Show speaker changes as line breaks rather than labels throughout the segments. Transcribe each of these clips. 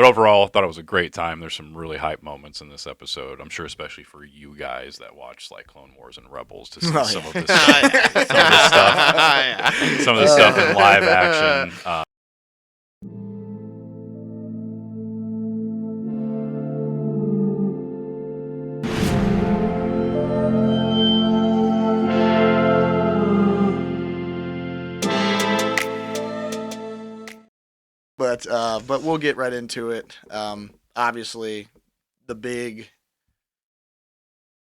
But overall, I thought it was a great time. There's some really hype moments in this episode. I'm sure, especially for you guys that watch like Clone Wars and Rebels, to see some of this stuff, some of this stuff in live action.
But we'll get right into it. Obviously, the big.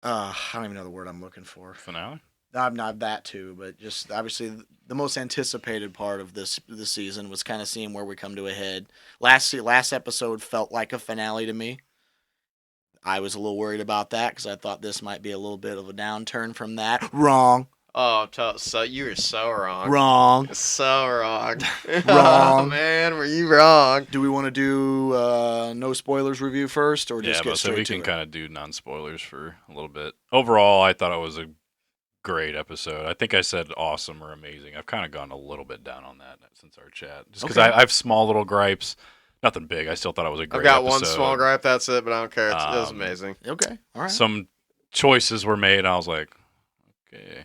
I don't even know the word I'm looking for.
Finale?
I'm not that too, but just obviously the most anticipated part of this season was kind of seeing where we come to a head. Last episode felt like a finale to me. I was a little worried about that because I thought this might be a little bit of a downturn from that. Wrong.
Oh, so you were so wrong.
Wrong.
So wrong.
Wrong.
Oh, man, were you wrong?
Do we want to do no spoilers review first, or just
Yeah,
get
but so
straight
we
to
can
it?
kind of do non-spoilers for a little bit. Overall, I thought it was a great episode. I think I said awesome or amazing. I've kind of gone a little bit down on that since our chat, just because
Okay.
I have small little gripes. Nothing big. I still thought it was a great
I've got
episode.
one small gripe, that's it, but I don't care. It was amazing.
Okay, all right.
Some choices were made. I was like, okay.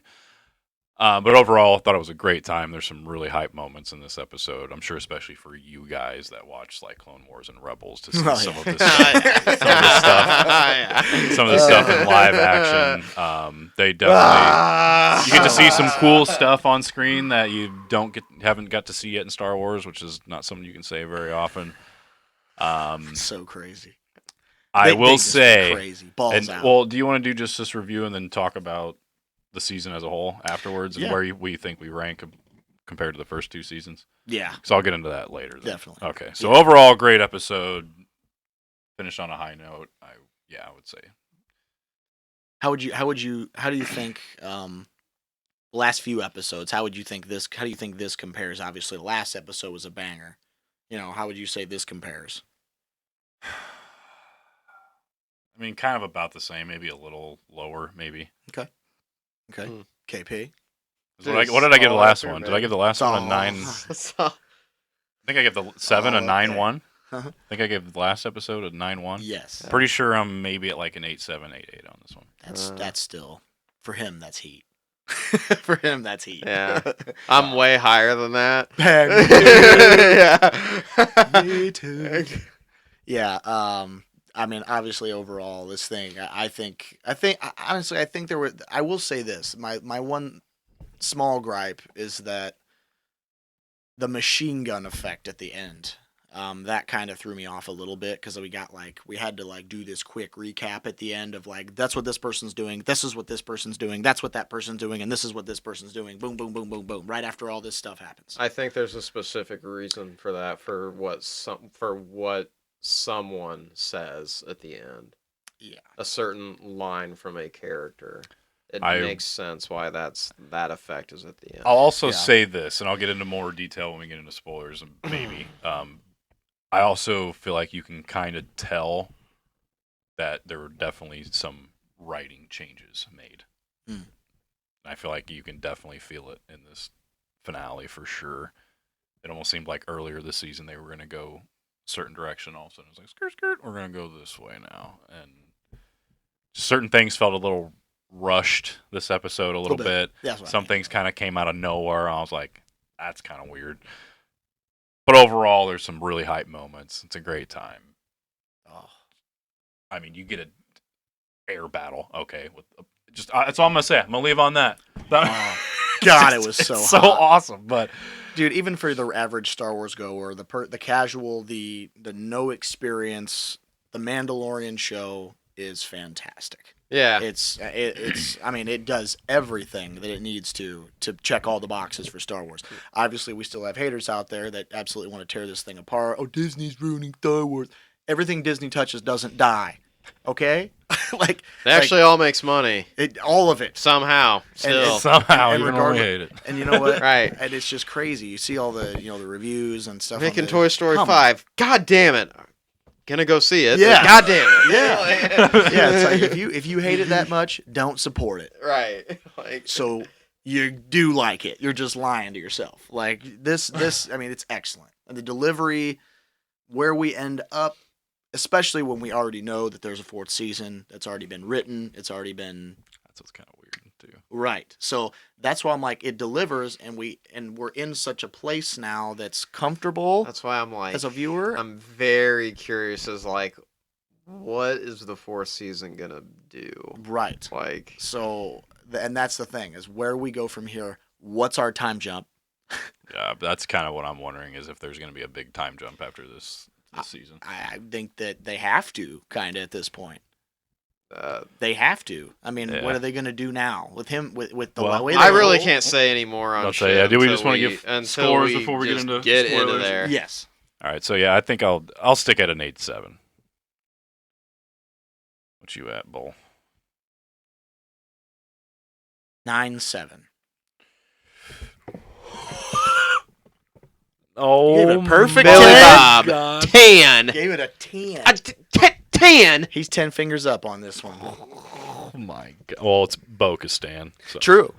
But overall, I thought it was a great time. There's some really hype moments in this episode. I'm sure, especially for you guys that watch like Clone Wars and Rebels, to see some of this stuff in live action. They definitely you get to see some cool stuff on screen that you haven't got to see yet in Star Wars, which is not something you can say very often.
It's so crazy.
I will say,
crazy. Balls out.
well, do you want to do just this review and then talk about the season as a whole afterwards, and where we think we rank compared to the first two seasons?
Yeah.
So I'll get into that later. Then.
Definitely.
Okay. So overall, great episode. Finished on a high note. I would say.
How do you think the last few episodes? How do you think this compares? Obviously, the last episode was a banger. How would you say this compares?
I mean, kind of about the same, maybe a little lower, maybe.
Okay. KP.
What did I give the last one? Did I give the last one a 9? I think I gave the 7 a 9-1. I think I gave the last episode a 9-1.
Yes.
Pretty sure I'm maybe at like an 8-7, 8-8 on this one.
That's still, for him, that's heat. For him, that's heat.
Yeah. I'm way higher than that.
Yeah. Me too. Yeah. I mean, obviously, overall, this thing, I think, honestly, I will say this. My one small gripe is that the machine gun effect at the end, that kind of threw me off a little bit because we had to do this quick recap at the end of that's what this person's doing, this is what this person's doing, that's what that person's doing, and this is what this person's doing. Boom, boom, boom, boom, boom. Right after all this stuff happens.
I think there's a specific reason for that, for what someone says at the end.
Yeah.
A certain line from a character. It makes sense why that effect is at the end.
I'll also say this, and I'll get into more detail when we get into spoilers, maybe. I also feel like you can kind of tell that there were definitely some writing changes made. And I feel like you can definitely feel it in this finale for sure. It almost seemed like earlier this season they were going to go certain direction. All of a sudden, it was like, skirt, skirt, we're going to go this way now. And certain things felt a little rushed this episode a little bit. Some things kind of came out of nowhere. I was like, that's kind of weird. But overall, there's some really hype moments. It's a great time. Oh, I mean, you get an air battle. Okay, that's all I'm gonna say. I'm gonna leave on that.
God, it was so
so
hot.
awesome. But
dude, even for the average Star Wars goer, the casual, the no experience, the Mandalorian show is fantastic.
Yeah.
It's I mean, it does everything that it needs to check all the boxes for Star Wars. Obviously, we still have haters out there that absolutely want to tear this thing apart. Oh, Disney's ruining Star Wars. Everything Disney touches doesn't die. Okay?
It actually all makes money.
All of it.
Somehow. Still.
Somehow, even though we hate it.
And you know what?
Right.
And it's just crazy. You see all the, the reviews and stuff.
Making Toy Story 5. God damn it. Gonna go see it.
Yeah.
God damn it.
Yeah. Yeah, it's like if you hate it that much, don't support it.
Right.
So you do like it. You're just lying to yourself. Like this I mean, it's excellent. And the delivery, where we end up, especially when we already know that there's a 4th season that's already been written, it's already been
That's what's kind of weird too.
right. So that's why I'm like, it delivers, and we're in such a place now that's comfortable.
That's why I'm like,
as a viewer,
I'm very curious as like, what is the 4th season gonna do?
right.
Like,
So, and that's the thing, is where we go from here. What's our time jump?
Yeah, that's kind of what I'm wondering, is if there's going to be a big time jump after this season.
I think that they have to, kind of, at this point.
uh,
They have to. I mean,
Yeah.
what are they going to do now with him? With the
Well,
way
I
they
really
roll?
can't say any more on
I'll
shit.
say, yeah, do we
until
just wanna give
until
scores before we get
just
into
get into
spoilers?
there?
Yes.
All right, so yeah, I think I'll stick at an 8-7. What you at, Bull?
9-7.
Oh,
Gave it a perfect
Billy
10.
Bob,
God.
10.
Gave it a 10.
10.
He's 10 fingers up on this one.
Oh my god. Well, it's Bo-Katan. So.
True.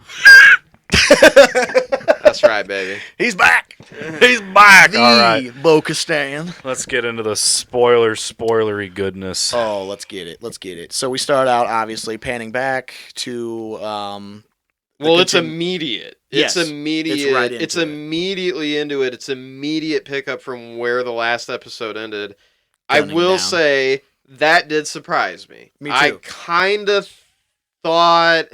That's right, baby.
He's back.
He's back.
The
All right,
Bo-Katan.
let's get into the spoilery goodness.
Oh, let's get it. So we start out, obviously, panning back to
Well, it's
contin-
immediate.
Yes,
It's immediate.
it's right into
It's
it.
immediately into it. It's immediate pickup from where the last episode ended. I
Gunning
will
down.
say that did surprise me.
Me too.
I kind of thought.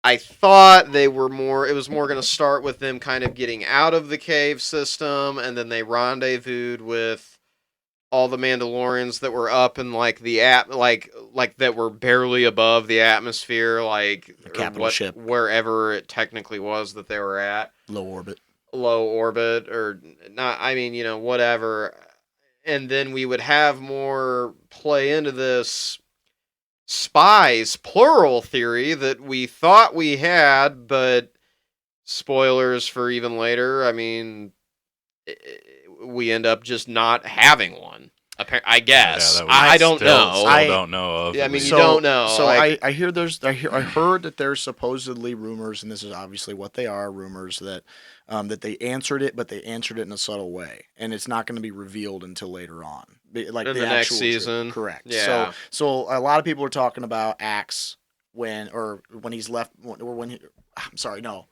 I thought they were more. It was more going to start with them kind of getting out of the cave system, and then they rendezvoused with all the Mandalorians that were up in like the like that were barely above the atmosphere, like
The capital ship.
wherever it technically was that they were at,
low orbit.
low orbit or not. I mean, whatever. And then we would have more play into this spies plural theory that we thought we had, but spoilers for even later. I mean, we end up just not having one. I guess.
Yeah, that we
I don't
still
know.
don't know of.
Yeah, I
at
mean,
least.
you don't know.
So
like-
I heard that there's supposedly rumors, and this is obviously what they are, rumors that that they answered it, but they answered it in a subtle way, and it's not going to be revealed until later on, like
In the next
actual
season.
truth. Correct.
Yeah.
So a lot of people are talking about Axe when he's left, or when he, I'm sorry, no,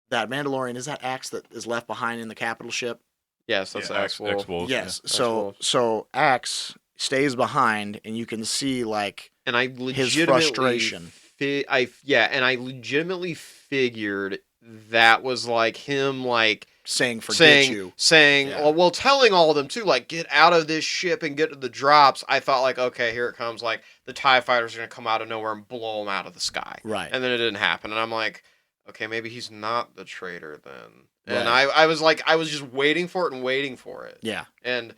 that Mandalorian, is that Axe that is left behind in the capital ship?
yes, that's
Yeah,
actual.
X-Wolves,
Yes.
That's
So
wolf.
so Axe stays behind, and you can see like
And I legitimately
his frustration.
and I legitimately figured that was like him, like
saying "forget you."
saying,
Yeah.
well, telling all of them too, like, get out of this ship and get to the drops. I thought, like, okay, here it comes. Like, the TIE fighters are gonna come out of nowhere and blow them out of the sky.
Right.
And then it didn't happen, and I'm like, okay, maybe he's not the traitor then. And
Right.
I was like, I was just waiting for it and waiting for it.
Yeah.
And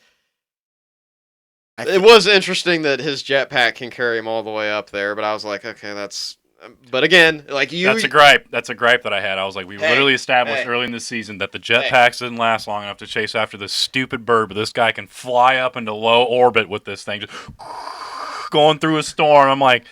I
it
think-
was interesting that his jetpack can carry him all the way up there, but I was like, okay, that's. But again, like you,
That's a gripe. That's a gripe that I had. I was like, we
Hey,
literally established
hey.
early in the season that the jetpacks didn't last long enough to chase after this stupid bird, but this guy can fly up into low orbit with this thing, just going through a storm. I'm like,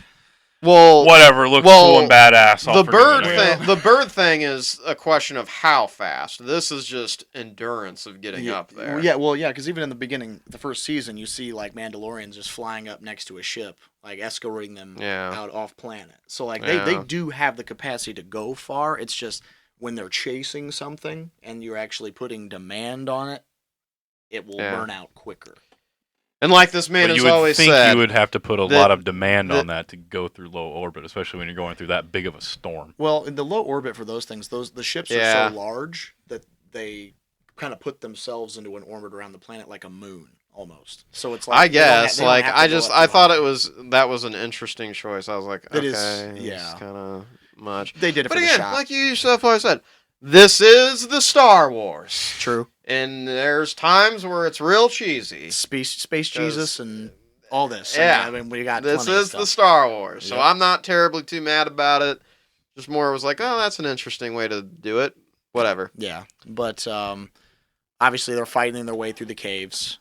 well,
whatever, looks
well,
cool and badass. I'll
the
forgive
bird
it, I guess.
thing. The bird thing is a question of how fast. This is just endurance of getting
yeah,
up there.
Yeah, because even in the beginning, the first season, you see like Mandalorians just flying up next to a ship, like escorting them
Yeah.
out off planet. So like
Yeah.
they do have the capacity to go far. It's just when they're chasing something and you're actually putting demand on it, it will
Yeah.
burn out quicker.
And like this man
But
has
you would
always
think
said,
you would have to put a
that-
lot of demand
that-
on that to go through low orbit, especially when you're going through that big of a storm.
Well, in the low orbit for those things, the ships
Yeah.
are so large that they kind of put themselves into an orbit around the planet like a moon almost. So it's like
I
they don't ha-
guess,
they don't
like
have to
I
go
just
up
I
too
thought
high.
that was an interesting choice. I was like,
It
okay,
is, yeah.
kind of much.
They did it
But
for the
again,
shot.
like you yourself always said, this is the Star Wars,
True.
and there's times where it's real cheesy.
Space Jesus and all this.
Yeah.
I mean we got
This
plenty of
is the
stuff.
Star Wars, so
Yep.
I'm not terribly too mad about it. Just more was like, oh, that's an interesting way to do it. Whatever.
Yeah, but obviously they're fighting their way through the caves.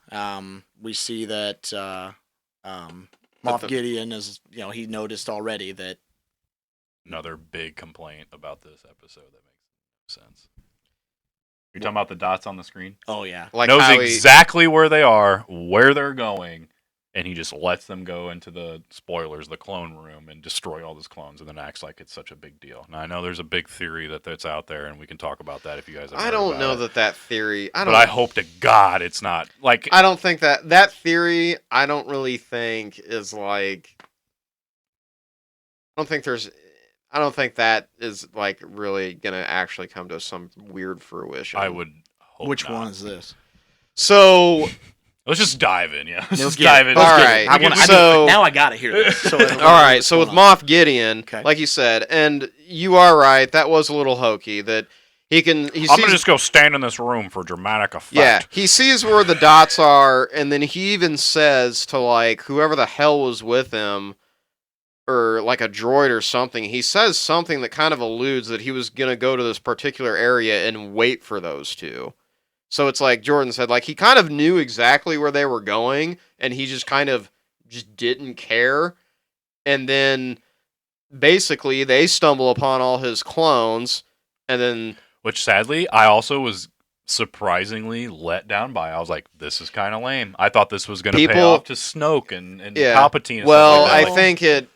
We see that Moff
the-
Gideon is, he noticed already that
Another big complaint about this episode that makes no sense. You're talking about the dots on the screen?
Oh yeah.
Like
Knows
how
exactly where they are, where they're going, and he just lets them go into the spoilers, the clone room, and destroy all those clones, and then acts like it's such a big deal. Now I know there's a big theory that's out there, and we can talk about that if you guys have
I
heard
don't
about
know
it.
that theory.
But I hope to God it's not like.
I don't think that theory. I don't really think is like. I don't think that is like really gonna actually come to some weird fruition.
I would hope
Which
not.
one is this?
So
Let's just dive in, yeah. Let's
Let's
just
get
dive
it.
in.
All
Let's get
right.
it. I wanna- I
So-
now I gotta hear this. So
all right, so with Moff Gideon,
Okay.
like you said, and you are right, that was a little hokey. That he
I'm
sees,
gonna just go stand in this room for dramatic effect.
yeah, he sees where the dots are, and then he even says to like whoever the hell was with him, or like a droid or something. He says something that kind of alludes that he was gonna go to this particular area and wait for those two. So it's like Jordan said, like he kind of knew exactly where they were going, and he just kind of just didn't care. And then basically they stumble upon all his clones, and then
Which sadly, I also was surprisingly let down by. I was like, this is kind of lame. I thought this was going to pay
People-
off to Snoke and
Yeah.
Palpatine and
well,
stuff like that.
I think it.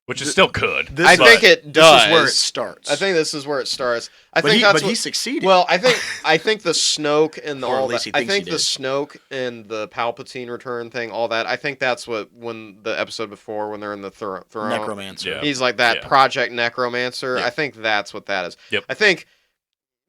Which it still could.
This-
I
but-
think it does.
This is where it starts.
I think this is where it starts. I
but
think
he,
that's
but
what,
he succeeded.
Well, I think the Snoke and
Or at
all
least
that.
he
I
thinks he
think the
did.
Snoke and the Palpatine return thing, all that. I think that's what when the episode before when they're in the throne.
Necromancer.
Yeah.
He's like that
Yeah.
Project Necromancer.
Yeah.
I think that's what that is.
Yep.
I think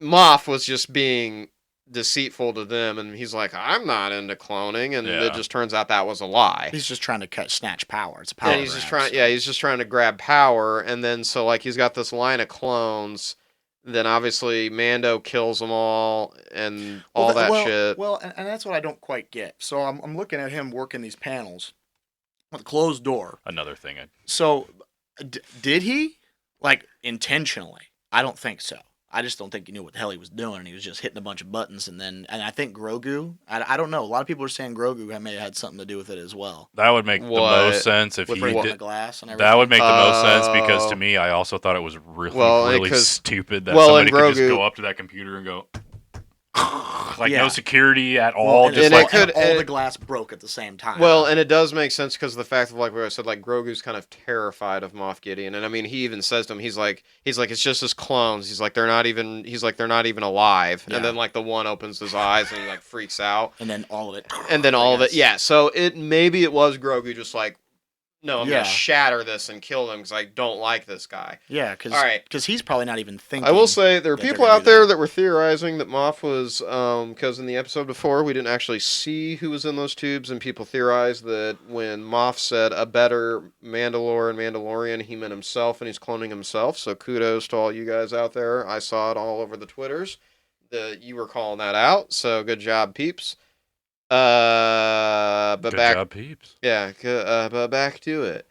Moff was just being deceitful to them, and he's like, "I'm not into cloning," and
Yeah.
it just turns out that was a lie.
He's just trying to snatch power. It's a power.
And he's just
grab,
trying.
so.
Yeah, he's just trying to grab power, and then so like he's got this line of clones. Then obviously Mando kills them all, and all that shit.
Well, and that's what I don't quite get. So I'm looking at him working these panels with a closed door.
Another thing.
So did he like intentionally? I don't think so. I just don't think he knew what the hell he was doing. He was just hitting a bunch of buttons, and I think Grogu. I don't know. A lot of people are saying Grogu may have had something to do with it as well.
That would make the
What?
most sense if
With
he
breaking the
did.
glass and everything.
That would make the most sense because
Oh.
to me, I also thought it was really,
Well,
really
'cause-
stupid that
well, and
somebody could just
Grogu-
go up to that computer and go, like
Yeah.
no security at
Well,
all.
and
Just
and it
like
could-
all
and-
the glass broke at the same time.
Well, and it does make sense because the fact of like what I said, like Grogu's kind of terrified of Moff Gideon, and I mean he even says to him, he's like it's just his clones. He's like they're not even alive.
Yeah.
And then like the one opens his eyes and he like freaks out,
and then all of it.
and then
I
all of it,
guess.
yeah. So maybe it was Grogu just like, no, I'm
Yeah.
gonna shatter this and kill him because I don't like this guy.
Yeah, because
All right.
he's probably not even thinking.
I will say there are
that they're
people
gonna
out
do
there
that.
that were theorizing that Moff was, because in the episode before we didn't actually see who was in those tubes, and people theorized that when Moff said a better Mandalorian, he meant himself and he's cloning himself. So kudos to all you guys out there. I saw it all over the Twitters. You were calling that out, so good job, peeps. But
good
back,
job, peeps.
yeah, but back to it.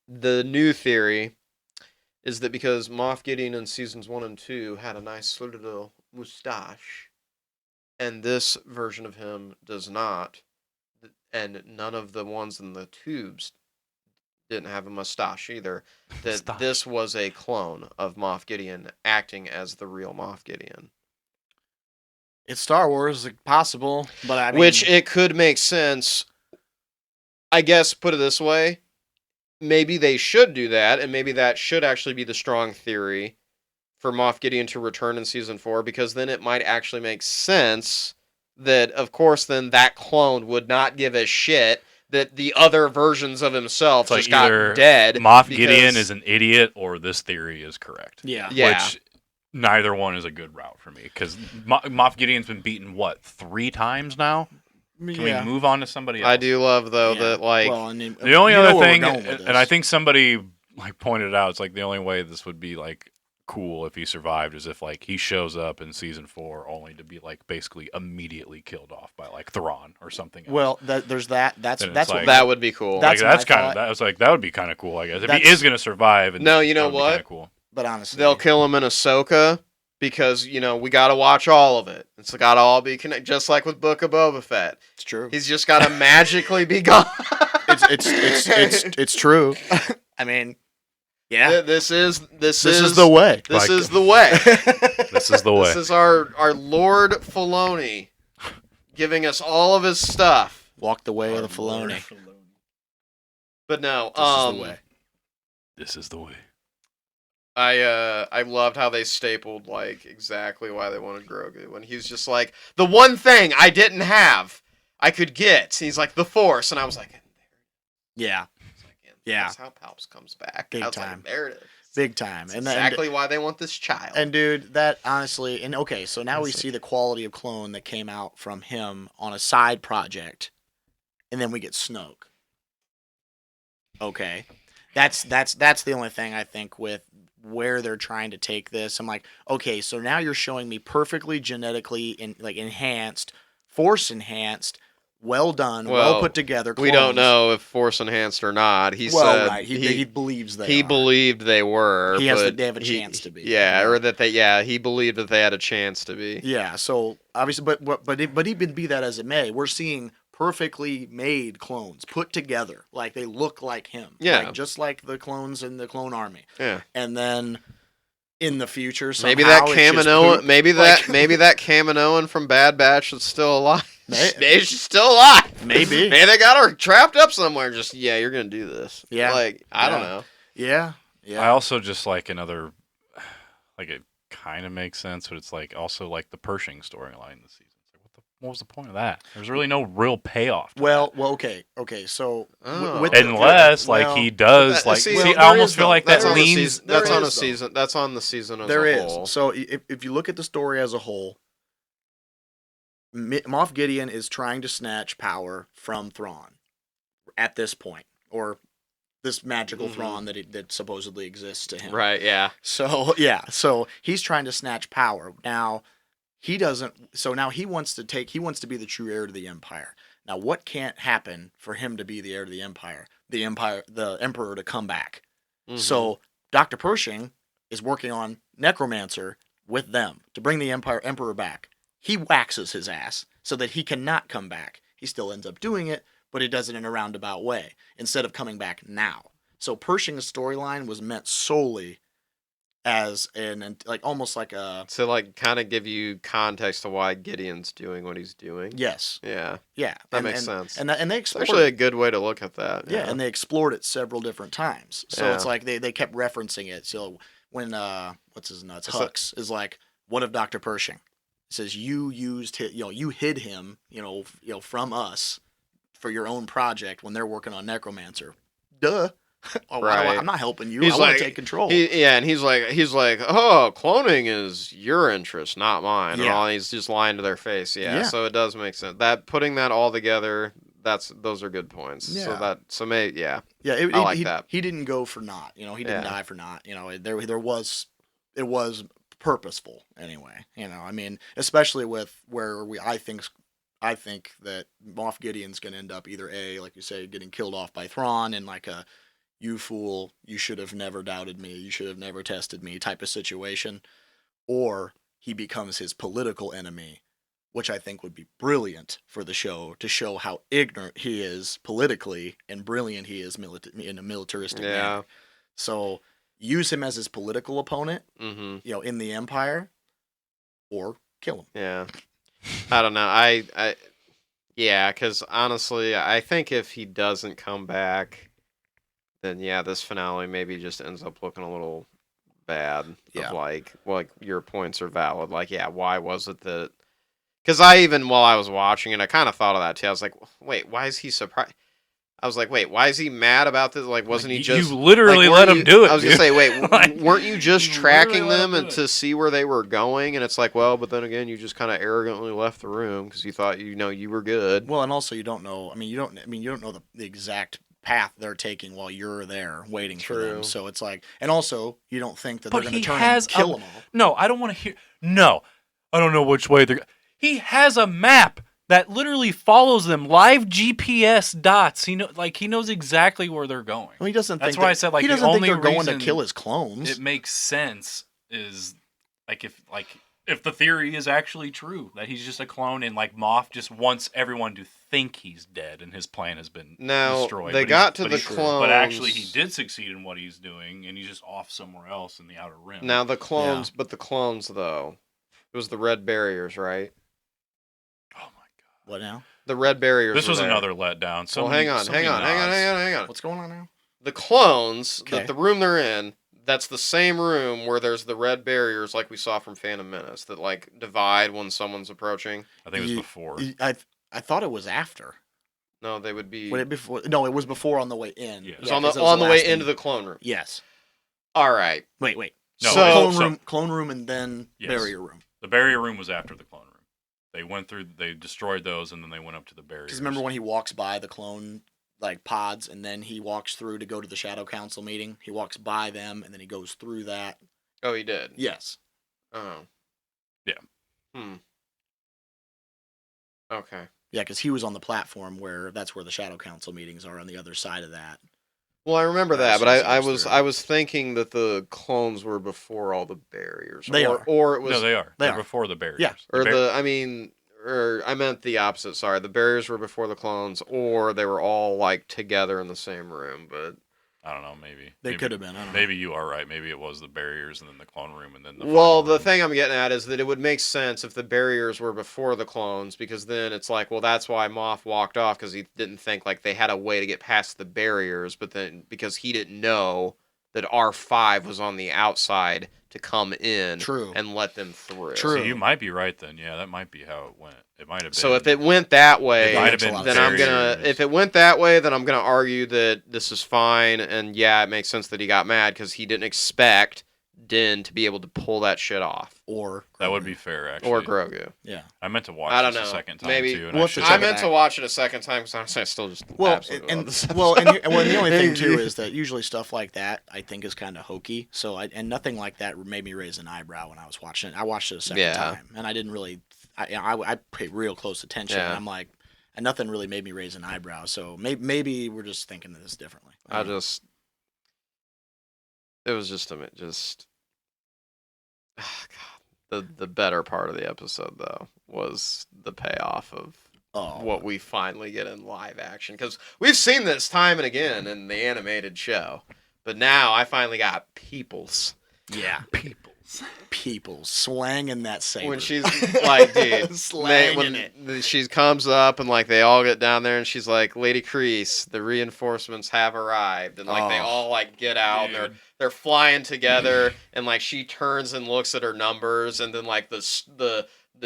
The new theory is that because Moff Gideon in seasons 1 and 2 had a nice little mustache, and this version of him does not, and none of the ones in the tubes didn't have a mustache either, that
Mustache.
this was a clone of Moff Gideon acting as the real Moff Gideon.
It's Star Wars, it's possible, but I mean,
Which it could make sense. I guess, put it this way, maybe they should do that, and maybe that should actually be the strong theory for Moff Gideon to return in season 4, because then it might actually make sense that, of course, then that clone would not give a shit that the other versions of himself
It's like
just got
either
dead.
Moff
because-
Gideon is an idiot, or this theory is correct.
yeah,
Yeah.
Which neither one is a good route for me because Moff Gideon's been beaten 3 times now. Can
yeah.
we move on to somebody else?
I do love, though,
Yeah.
that, like...
Well, and
The only
you know
other
where we're
thing,
going with
and I
this.
think somebody pointed out, it's like the only way this would be like cool if he survived is if like he shows up in season 4 only to be like basically immediately killed off by like Thrawn or something else.
Well, there's that. That's
And it's
that's
like-
what
that would be cool.
That's
like, that's
my
kind
thought.
of that was like that would be kind of cool, I guess, if he
That's-
is gonna survive. And
No, you know
that would be
what?
kinda cool.
But honestly,
They'll kill him in Ahsoka because, we got to watch all of it. It's got to all be connected, just like with Book of Boba Fett.
it's true.
He's just got to magically be gone.
It's true. I mean, yeah,
This is
this is the way.
This
Like-
is the way.
This is the way.
This is our Lord Filoni giving us all of his stuff.
Walk the way of the Filoni.
But no,
This is the way.
This is the way.
I loved how they stapled like exactly why they wanted Grogu when he's just like the one thing I didn't have I could get. He's like the Force, and I was like,
Yeah, yeah.
That's how Palps comes back.
Big
I was
time.
Like, there it is.
Big time.
That's exactly why they want this child.
And dude, that honestly, and okay, so now we see the quality of clone that came out from him on a side project, and then we get Snoke. Okay, that's the only thing I think with where they're trying to take this. I'm like, okay, so now you're showing me perfectly genetically enhanced, Force enhanced, well done, well put together clones.
We don't know if Force enhanced or not. He said
right. He believes they
he
are.
believed they were.
They have a chance to be.
Yeah, or that he believed that they had a chance to be.
Yeah, so obviously, but even be that as it may, we're seeing perfectly made clones put together, like they look like him.
Yeah,
like, just like the clones in the Clone Army.
Yeah,
and then in the future, somehow,
maybe that Kaminoan, maybe that Kaminoan from Bad Batch is still alive. Maybe she's still alive.
Maybe
they got her trapped up somewhere. Just you're gonna do this.
Yeah,
like I don't know.
Yeah.
I also just like another, like it kind of makes sense, but it's like also like the Pershing storyline this season. What was the point of that? There's really no real payoff.
Well, okay. So
unless he does I almost feel like that leans.
That's on a season. That's on the season as a whole.
So if you look at the story as a whole, Moff Gideon is trying to snatch power from Thrawn at this point, or this magical Thrawn that supposedly exists to him.
Right. Yeah.
So he's trying to snatch power now. He doesn't. So now he wants to be the true heir to the Empire. Now, what can't happen for him to be the heir to the Empire? The Emperor to come back. Mm-hmm. So Dr. Pershing is working on Necromancer with them to bring the Emperor back. He waxes his ass so that he cannot come back. He still ends up doing it, but he does it in a roundabout way instead of coming back now. So Pershing's storyline was meant solely as almost like a
to kind of give you context to why Gideon's doing what he's doing.
Yes.
Yeah.
That
makes sense.
And they explored
actually a good way to look at that.
Yeah, and they explored it several different times. So it's like they kept referencing it. So when what's his nuts Hux is like, what of Dr. Pershing? It says you you hid him, from us for your own project when they're working on Necromancer. Duh.
Right.
I'm not helping you. I want to take control.
And he's like, oh, cloning is your interest, not mine.
Yeah.
And he's just lying to their face. Yeah. So it does make sense. That putting that all together, those are good points.
Yeah.
Yeah.
I
like that.
He didn't go for naught. He didn't die for naught. It was purposeful anyway. I mean, especially with where I think that Moff Gideon's going to end up either like you say, getting killed off by Thrawn and like a "you fool, you should have never doubted me, you should have never tested me" type of situation, or he becomes his political enemy, which I think would be brilliant for the show to show how ignorant he is politically and brilliant he is in a militaristic manner. So use him as his political opponent, in the Empire, or kill him.
Yeah. I don't know. Because honestly, I think if he doesn't come back, then this finale maybe just ends up looking a little bad.
Yeah.
Of your points are valid. Why was it that? Because while I was watching it, I kind of thought of that too. I was like, wait, why is he surprised? I was like, wait, why is he mad about this? Wasn't he just...
You literally let him do it,
I was going to say, wait, weren't you just
you
tracking them and to see where they were going? And it's like, well, but then again, you just kind of arrogantly left the room because you thought, you were good.
Well, and also you don't know... you don't know the exact path they're taking while you're there waiting for them. So it's like... And also, you don't think that they're going to turn and kill them all.
No, I don't want to hear... No, I don't know which way they're... He has a map that literally follows them, live GPS dots. He knows exactly where they're going.
Well, he doesn't.
That's why I said
he doesn't
the
think
only
they're going to kill his clones.
It makes sense is if the theory is actually true that he's just a clone and Moff just wants everyone to think he's dead and his plan has been destroyed.
They got to the clones,
but actually he did succeed in what he's doing and he's just off somewhere else in the Outer Rim.
Now the clones, but the clones though. It was the red barriers, right?
Oh my god.
What now?
The red barriers.
This
were
was
there.
another letdown. So
Well, hang on.
What's going on now?
The clones,
Okay.
the room they're in, that's the same room where there's the red barriers like we saw from Phantom Menace that like divide when someone's approaching.
I think it was before.
I thought it was after.
No, they would be.
Would it before? No, it was before on the way in.
Yeah.
It was
'cause
on the way
last
into
thing.
the clone room.
Yes.
All right.
Wait.
No,
So-
Clone room, and then
Yes.
barrier room.
The barrier room was after the clone room. They went through. They destroyed those, and then they went up to the barriers.
Because remember when he walks by the clone like pods, and then he walks through to go to the Shadow Council meeting. He walks by them, and then he goes through that.
Oh, he did.
Yes.
Oh.
Yeah.
Okay.
Yeah, because he was on the platform where that's where the Shadow Council meetings are on the other side of that.
Well, I remember
As
that, but
soon as it
I
goes
was
through.
I was thinking that the clones were before all the barriers.
They
or,
are.
Or it was
No, they are.
They
They're
are.
before the barriers.
Yeah.
or I meant the opposite. Sorry, the barriers were before the clones, or they were all like together in the same room. But
I don't know. Maybe
They could have been. I don't know.
Maybe you are right. Maybe it was the barriers and then the clone room and then the.
well,
final
the
room.
thing I'm getting at is that it would make sense if the barriers were before the clones, because then it's like, well, that's why Moff walked off, because he didn't think like they had a way to get past the barriers, but then because he didn't know that R5 was on the outside to come in
True.
and let them through.
True.
So you might be right then. Yeah, that might be how it went. It might have been.
So if it went that way,
It might have
makes a
been
lot of
then
sense.
I'm gonna.
barriers.
If it went that way, then I'm gonna argue that this is fine, and yeah, it makes sense that he got mad because he didn't expect Din to be able to pull that shit off,
Or
that would be fair, actually.
or Grogu.
Yeah.
I meant to watch
I don't
this
know.
a second time
Maybe-
too. And
We'll
I
have to
should
I
check
have.
it
meant to watch it a second time because honestly, I still just
Well,
absolutely
and
love this
well,
episode.
and the only thing too is that usually stuff like that I think is kind of hokey. So and nothing like that made me raise an eyebrow when I was watching it. I watched it a second
Yeah.
time, and I didn't really. I paid real close attention.
Yeah.
And I'm like, and nothing really made me raise an eyebrow. So maybe we're just thinking of this differently.
I just, it was just God, the better part of the episode though was the payoff of what we finally get in live action, because we've seen this time and again in the animated show, but now I finally got peoples.
Yeah, people swanging that saber.
When she's like, dude,
Slanging
when she comes up and like they all get down there and she's like, Lady Kreese, the reinforcements have arrived, and like they
Oh.
all like get out and
Dude.
they're flying together, and like she turns and looks at her numbers, and then like the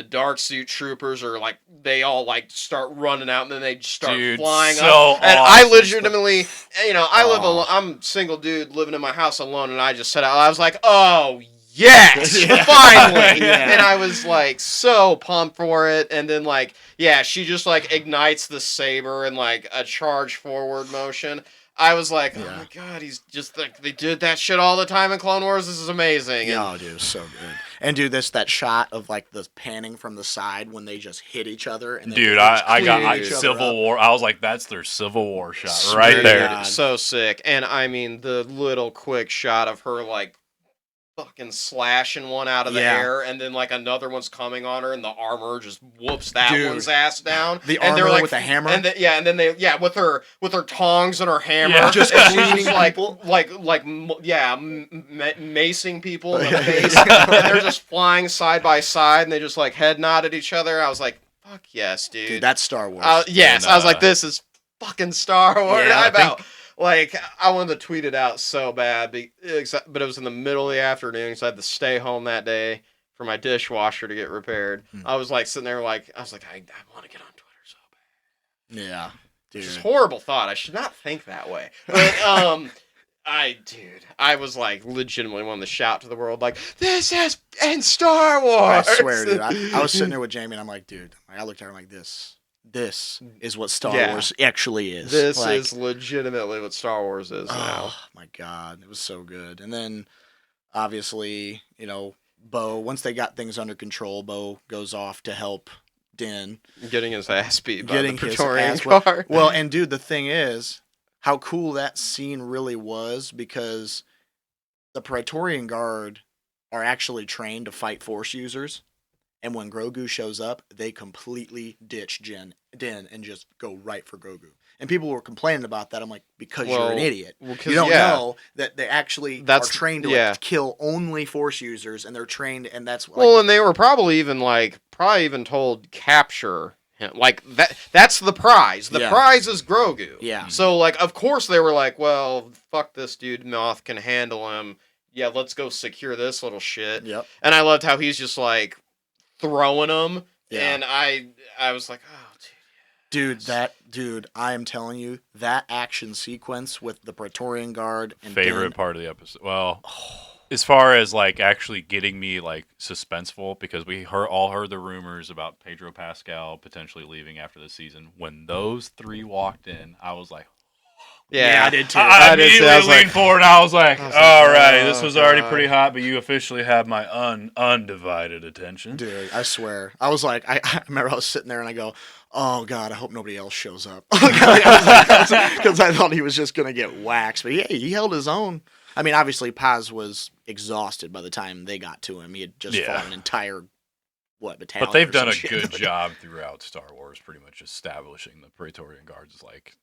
dark suit troopers are like, they all like start running out, and then they just start
Dude,
flying
so
up. And I
awesome.
legitimately, you know, I live
Oh.
alone. I'm a single dude living in my house alone, and I just said, I was like, oh yes,
Yeah.
finally.
Yeah.
And I was like so pumped for it. And then like, yeah, she just like ignites the saber and like a charge forward motion. I was like, oh
Yeah.
my god, he's just like, they did that shit all the time in Clone Wars. This is amazing. And
Oh, dude, it was so good. And dude, that shot of like the panning from the side when they just hit each other. And then
Dude,
they just
I got
cleared each other
Civil
up.
War. I was like, that's their Civil War shot
Swear
right
to
there.
God.
so sick. And I mean, the little quick shot of her like fucking slashing one out of the
Yeah.
air, and then like another one's coming on her, and the armor just whoops that
Dude.
one's ass down.
The
and they're
armor
like,
with the hammer?
and then they with her tongs and her hammer,
Yeah.
Just
and she's
cleaning
like
people?
macing people in the
Yeah.
face, and they're just flying side by side, and they just like head nod at each other. I was like, fuck yes, dude.
Dude, that's Star Wars.
Yes,
And,
I was like, this is fucking Star Wars.
Yeah,
I
I
about like I wanted to tweet it out so bad, but it was in the middle of the afternoon, so I had to stay home that day for my dishwasher to get repaired. I was like sitting there, like I was like, I want to get on Twitter so bad.
Yeah, dude.
It's a horrible thought. I should not think that way, but I was like legitimately wanting to shout to the world, like, this is in Star
I
Wars.
swear, dude. I was sitting there with Jamie, and I'm like, dude. I looked at her I'm like, this is what Star
Yeah.
Wars actually is.
This
Like,
is legitimately what Star Wars is now.
oh my god, it was so good. And then, obviously, you know, Bo. Once they got things under control, Bo goes off to help Din.
Getting his ass beat by
Getting
the
his
Praetorian
ass whooped.
Guard.
Well, and dude, the thing is, how cool that scene really was, because the Praetorian Guard are actually trained to fight Force users, And when Grogu shows up, they completely ditch Din and just go right for Grogu. And people were complaining about that. I'm like, because you're an idiot.
Well,
You don't know that they actually are trained to
yeah.
kill only Force users, and they're trained, and that's
Well, and they were probably even told capture him. Like that's the prize. The prize is Grogu.
Yeah.
So like, of course they were like, well, fuck this dude. Moth can handle him. Yeah, let's go secure this little shit.
Yep.
And I loved how he's just like throwing them.
Yeah.
And I was like, oh,
dude, I am telling you, that action sequence with the Praetorian Guard and
favorite part of the episode. Well, as far as like actually getting me like suspenseful, because we all heard the rumors about Pedro Pascal potentially leaving after the season. When those three walked in, I was like,
yeah, I did too.
I immediately leaned forward and I was like, all right, this was already pretty hot, but you officially have my undivided attention.
Dude, I swear. I was like, I remember I was sitting there and I go, oh, God, I hope nobody else shows up. Because I thought he was just going to get waxed. But yeah, he held his own. I mean, obviously, Paz was exhausted by the time they got to him. He had just fought an entire, battalion.
But they've done a good job throughout Star Wars, pretty much establishing the Praetorian Guards as like,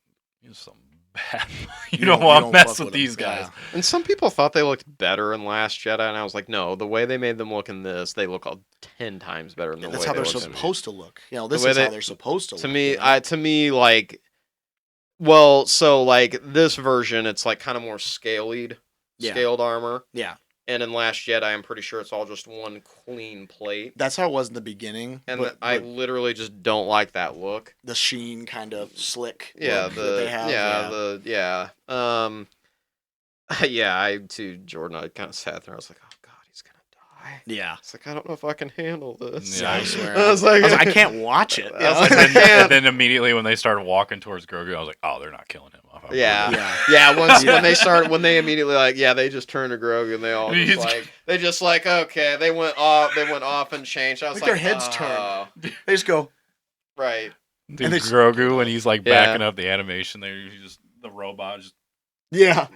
some bad. You don't want to mess with these guys.
Yeah. And some people thought they looked better in Last Jedi, and I was like, no, the way they made them look in this, they look 10 times better than the way
that's how they're supposed to look. This is how they're supposed to look.
To me, like, well, so like this version, it's like kind of more scaled armor.
Yeah.
And in Last Jedi, I'm pretty sure it's all just one clean plate.
That's how it was in the beginning.
And I literally just don't like that look.
The sheen kind of slick.
Yeah,
look that they have.
Jordan, I kind of sat there. I was like, oh god, he's gonna die.
Yeah.
It's like I don't know if I can handle this.
Yeah, I swear.
I was like,
I can't watch it.
And then immediately when they started walking towards Grogu, I was like, oh, they're not killing him off.
When they immediately they just turned to Grogu and they all just okay, they went off and changed. I was like
their heads turn. They just go
right.
Dude, and Grogu when he's like backing up the animation there, the robot just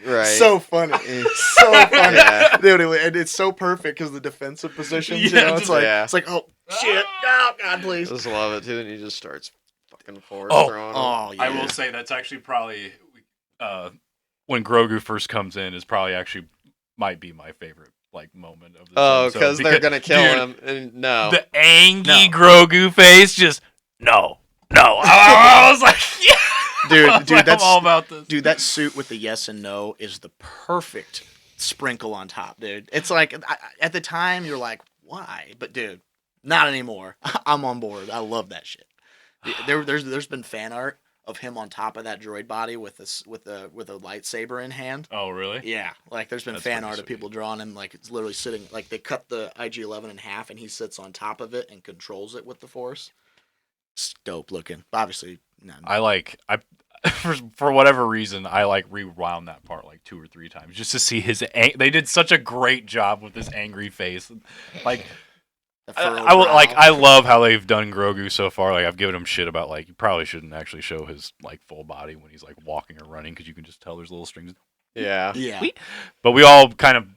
right.
So funny. So funny. Yeah. Dude, and it's so perfect because the defensive positions, it's like, oh shit, oh god, please.
I just love it too, and he just starts fucking force throwing.
Oh yeah.
I will say that's actually probably when Grogu first comes in is probably actually might be my favorite moment of the
because they're gonna kill him. And no,
the angry Grogu face, just no. I was like, yeah,
dude, that's
I'm all about this.
Dude, that suit with the yes and no is the perfect sprinkle on top, dude. It's like at the time you're like, why? But dude, not anymore. I'm on board. I love that shit. There's been fan art of him on top of that droid body with a lightsaber in hand.
Oh, really?
Yeah. Like there's been fan art of people drawing him like it's literally sitting like they cut the IG-11 in half and he sits on top of it and controls it with the Force. It's dope looking. Obviously, none.
For whatever reason, I rewound that part 2 or 3 times just to see his. They did such a great job with this angry face. I love how they've done Grogu so far. I've given him shit about you probably shouldn't actually show his full body when he's walking or running because you can just tell there's little strings.
Yeah.
But we all kind of.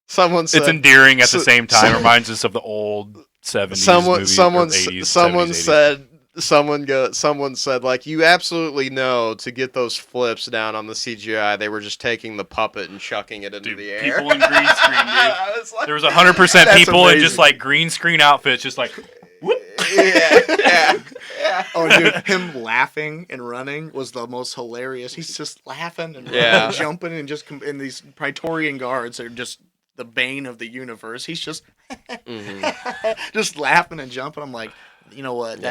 Someone said
it's endearing at the same time. Reminds us of the old 70s movies or 80s.
Someone said you absolutely know to get those flips down on the CGI they were just taking the puppet and chucking it into the air.
People in green screen, dude. There was 100% people in just green screen outfits, just whoop.
Yeah.
Oh, dude, him laughing and running was the most hilarious. He's just laughing and running and jumping and and these Praetorian guards are just the bane of the universe. He's just just laughing and jumping. I'm like, you know what?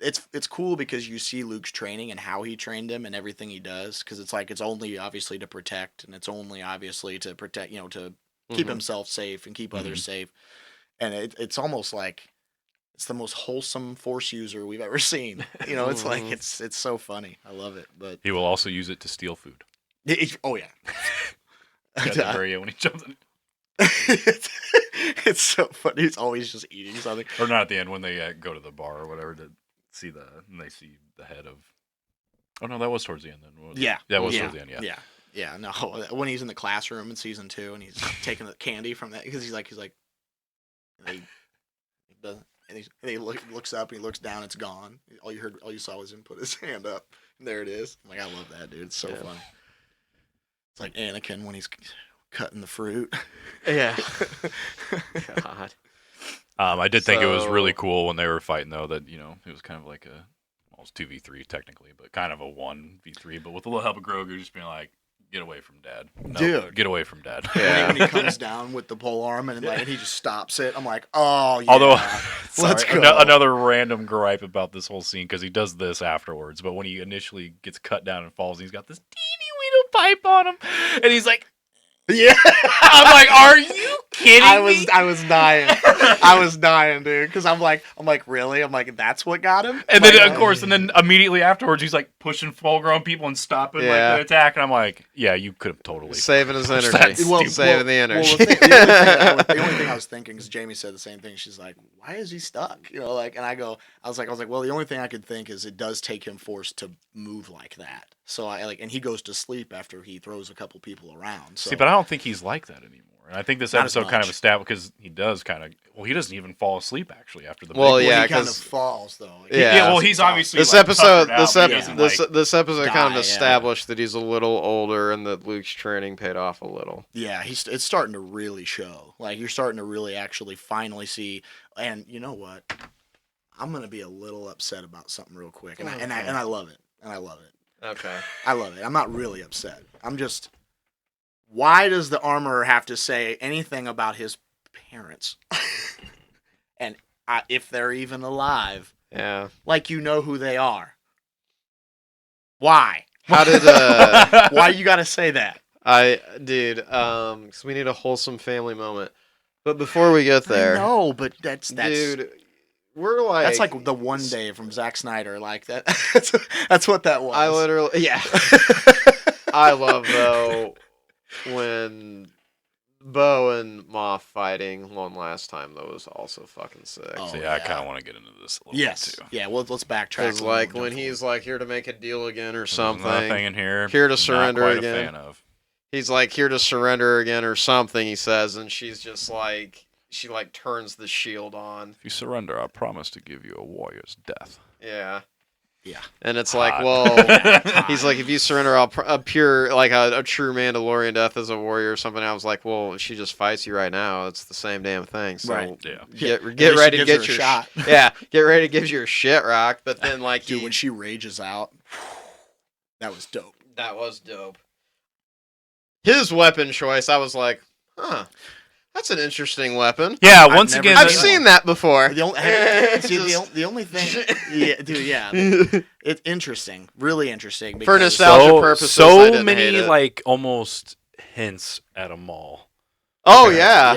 It's cool because you see Luke's training and how he trained him and everything he does because it's only obviously to protect and it's only obviously to protect to keep himself safe and keep others safe and it's almost like it's the most wholesome Force user we've ever seen. It's it's so funny. I love it. But
he will also use it to steal food.
Oh yeah.
At the very end when he jumps in.
It's so funny. He's always just eating something.
Or not at the end when they go to the bar or whatever to see they see the head of. Oh no, that was towards the end then.
Yeah,
that was towards the end.
Yeah. No, when he's in the classroom in season 2 and he's taking the candy from that because he's like, he doesn't. and he looks up and he looks down. It's gone. All you saw was him put his hand up, and there it is. I'm like, I love that, dude. It's so funny. It's like Anakin when he's cutting the fruit.
Yeah. God.
I did think it was really cool when they were fighting, though, that, it was kind of like it was 2v3 technically, but kind of a 1v3, but with a little help of Grogu just being like, get away from Dad. No,
Dude.
Get away from Dad.
Yeah.
When he comes down with the pole arm and he just stops it, I'm like, oh, yeah.
Although,
let's
sorry,
go.
Another random gripe about this whole scene, because he does this afterwards, but when he initially gets cut down and falls, he's got this teeny weeny pipe on him, and he's like,
Yeah.
I'm like, are you kidding me?
I was dying. I was dying, dude. Because I'm like, really? I'm like, that's what got him?
And then, of course, and then immediately afterwards, he's like pushing full-grown people and stopping the attack. And I'm like, yeah, you could have totally
saving his energy.
Saving
the energy.
The only thing I was thinking is Jamie said the same thing. She's like, why is he stuck? And I was like, well, the only thing I could think is it does take him force to move like that. So and he goes to sleep after he throws a couple people around. So.
See, but I don't think he's like that anymore. And I think this
Not
episode
as
kind of
much.
established, because he does kind of, he doesn't even fall asleep actually after the
Well,
big
yeah,
he kind of
'cause-
falls though.
Yeah.
well, he's obviously
This
like,
episode,
tuckered out, but he doesn't,
this episode kind
die,
of established that he's a little older and that Luke's training paid off a little.
Yeah, it's starting to really show. Like you're starting to really actually finally see. And you know what? I'm gonna be a little upset about something real quick, and I love it, and I love it.
Okay.
I love it. I'm not really upset. I'm just. Why does the armorer have to say anything about his parents? And if they're even alive,
Yeah.
like you know who they are. Why?
How did
Why you gotta say that?
because we need a wholesome family moment. But before we get there,
No, but that's
dude, we're like
that's like the one day from Zack Snyder. Like that. That's what that was.
I literally yeah. I love though when Bo and Moff fighting one last time. That was also fucking sick.
Oh,
So,
yeah.
I kind of want to get into this a little
Yes.
bit too.
Yeah. Well, let's backtrack.
Because
a little
like
more
when
before.
he's like here to make a deal again or
There's
something.
nothing in here.
Here to surrender
not quite
again.
A fan of.
He's like here to surrender again or something. He says, and she's just like she like turns the shield on.
If you surrender, I promise to give you a warrior's death.
Yeah.
Yeah.
And it's like,
Hot.
well, he's like, if you surrender, a pure, like a true Mandalorian death as a warrior or something. I was like, well, she just fights you right now. It's the same damn thing. So
Right.
Yeah.
get
At least
ready to
she gives
get
her
your
a shot.
yeah, get ready to give your shit rocked. But then like,
Dude, when she rages out, that was dope.
that was dope. His weapon choice, I was like, huh, that's an interesting weapon.
Yeah.
I've
Once
never
again,
seen
I've
that
seen that before.
The only, see,
Just-
the only thing, yeah, dude, yeah, it's interesting, really interesting.
For
because-
nostalgia purposes, I
so
didn't
many
hate it.
like almost hints at a mall,
Oh yeah.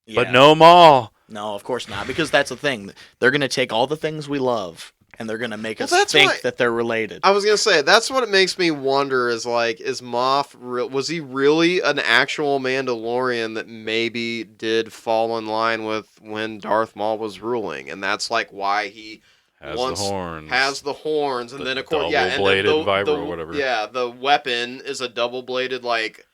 yeah,
but no mall.
no, of course not, because that's the thing. They're gonna take all the things we love, and they're gonna make
Well,
us
that's
think
why-
that they're related.
I was gonna say that's what it makes me wonder is like, is Moff was he really an actual Mandalorian that maybe did fall in line with when Darth Maul was ruling, and that's like why he
Has
once
the horns.
has the horns, and
The
then of course, yeah, and then
double-bladed
the,
vibro
the,
or whatever.
Yeah, the weapon is a double-bladed like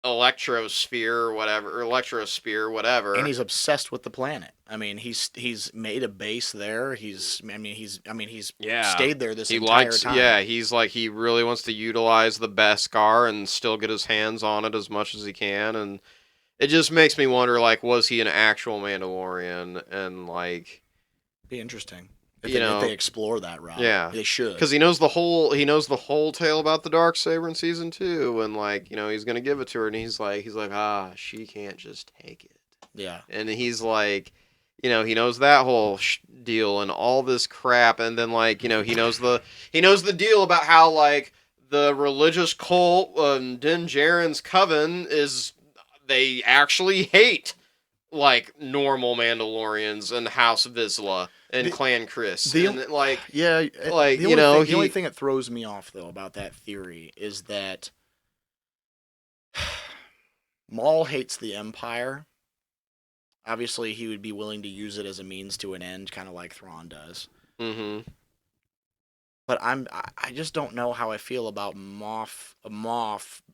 electrosphere or whatever, or electrospear, whatever.
And he's obsessed with the planet. I mean, he's made a base there. He's
Yeah.
stayed there this
He
entire
likes,
time.
yeah, he's like, he really wants to utilize the Beskar and still get his hands on it as much as he can, and it just makes me wonder, like, was he an actual Mandalorian, and like,
Be interesting. If
You
they,
know,
if they explore that route.
yeah.
They should.
because he knows the whole tale about the Darksaber in season 2, and like, he's gonna give it to her, and he's like, she can't just take it,
Yeah.
and he's like, he knows that whole deal and all this crap, and then like, he knows the deal about how like the religious cult, Din Djarin's coven is, they actually hate like normal Mandalorians and House Vizsla and
The-
Clan Chris,
the-
and like,
Yeah,
like,
the only
he-
thing that throws me off though about that theory is that Maul hates the Empire. Obviously, he would be willing to use it as a means to an end, kind of like Thrawn does.
mm-hmm.
But I just don't know how I feel about Moff.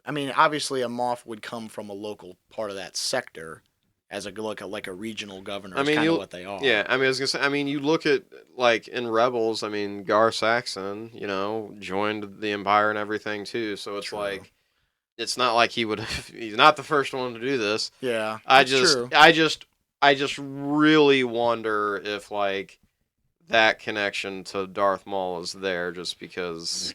I mean, obviously, a Moff would come from a local part of that sector, as like a regional governor.
I
Is
mean,
kind of what they are.
Yeah, I mean, I was gonna say. I mean, you look at like in Rebels. I mean, Gar Saxon, joined the Empire and everything too. So it's
True.
like, it's not like he would. He's not the first one to do this.
Yeah,
I
that's
just,
true.
I just really wonder if like that connection to Darth Maul is there just because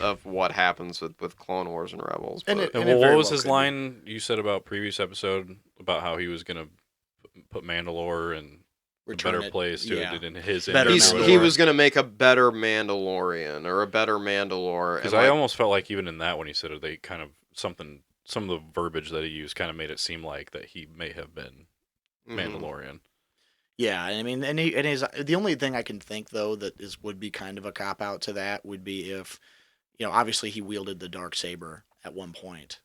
of what happens with Clone Wars and Rebels.
And
But,
it-
And
very
what was
well
his
could be.
line you said about previous episode about how he was gonna put Mandalore in a
Return
better
it,
place to
yeah.
it in his
Better
image?
Mandalore.
he was gonna make a better Mandalorian or a better Mandalore.
Because
and,
I
like,
almost felt like even in that when he said it, they kind of some of the verbiage that he used kind of made it seem like that he may have been
mhm.
Mandalorian.
Yeah, I mean, and his the only thing I can think though that would be kind of a cop out to that would be if, obviously he wielded the dark saber at one point.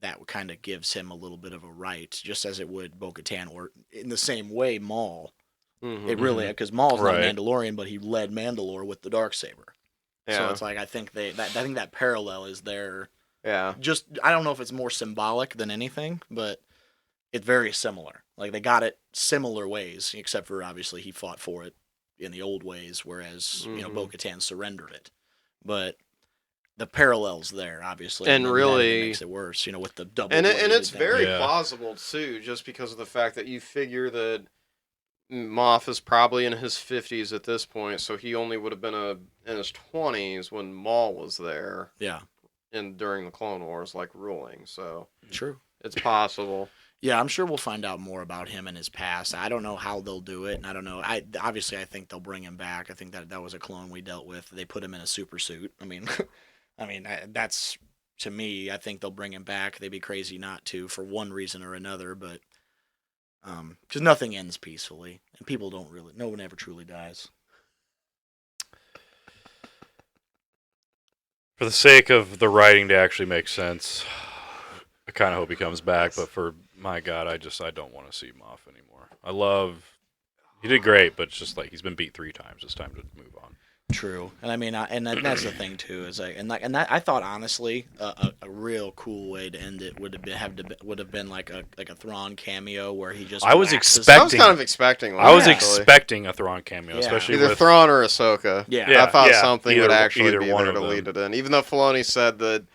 That kind of gives him a little bit of a right, just as it would Bo-Katan, or in the same way Maul.
Mhm.
It really, because Maul's not a
Right.
Mandalorian, but he led Mandalore with the dark saber. So
Yeah.
it's like I think that parallel is there.
Yeah.
Just I don't know if it's more symbolic than anything, but it's very similar. Like they got it similar ways, except for obviously he fought for it in the old ways, whereas
Mhm.
Bo-Katan surrendered it. But the parallels there, obviously,
And
that
really-
even makes it worse. With the double.
And
bladed
it's
thing.
very
Yeah.
plausible too, just because of the fact that you figure that Moff is probably in his 50s at this point, so he only would have been in his 20s when Maul was there
Yeah,
during the Clone Wars, like ruling. So
true.
it's possible.
Yeah, I'm sure we'll find out more about him and his past. I don't know how they'll do it, and I don't know. I think they'll bring him back. I think that was a clone we dealt with. They put him in a super suit. I mean, that's to me. I think they'll bring him back. They'd be crazy not to for one reason or another, but because nothing ends peacefully, and people don't really. No one ever truly dies.
For the sake of the writing to actually make sense, I kind of hope he comes back. But for my God, I don't want to see Moff anymore. He did great, but it's just like he's been beat 3 times. It's time to move on.
True, and I mean, that's the thing too. Is like, and that I thought honestly, a real cool way to end it would have been like a Thrawn cameo where he just.
I was
waxes-
I was
expecting-
kind of expecting one,
I was
actually.
expecting a Thrawn cameo,
Yeah.
especially
Either
with
Thrawn or Ahsoka.
Yeah.
I thought
yeah,
something
either-
would actually
either
be
one
there
of
to
them.
lead it in. Even though Filoni said that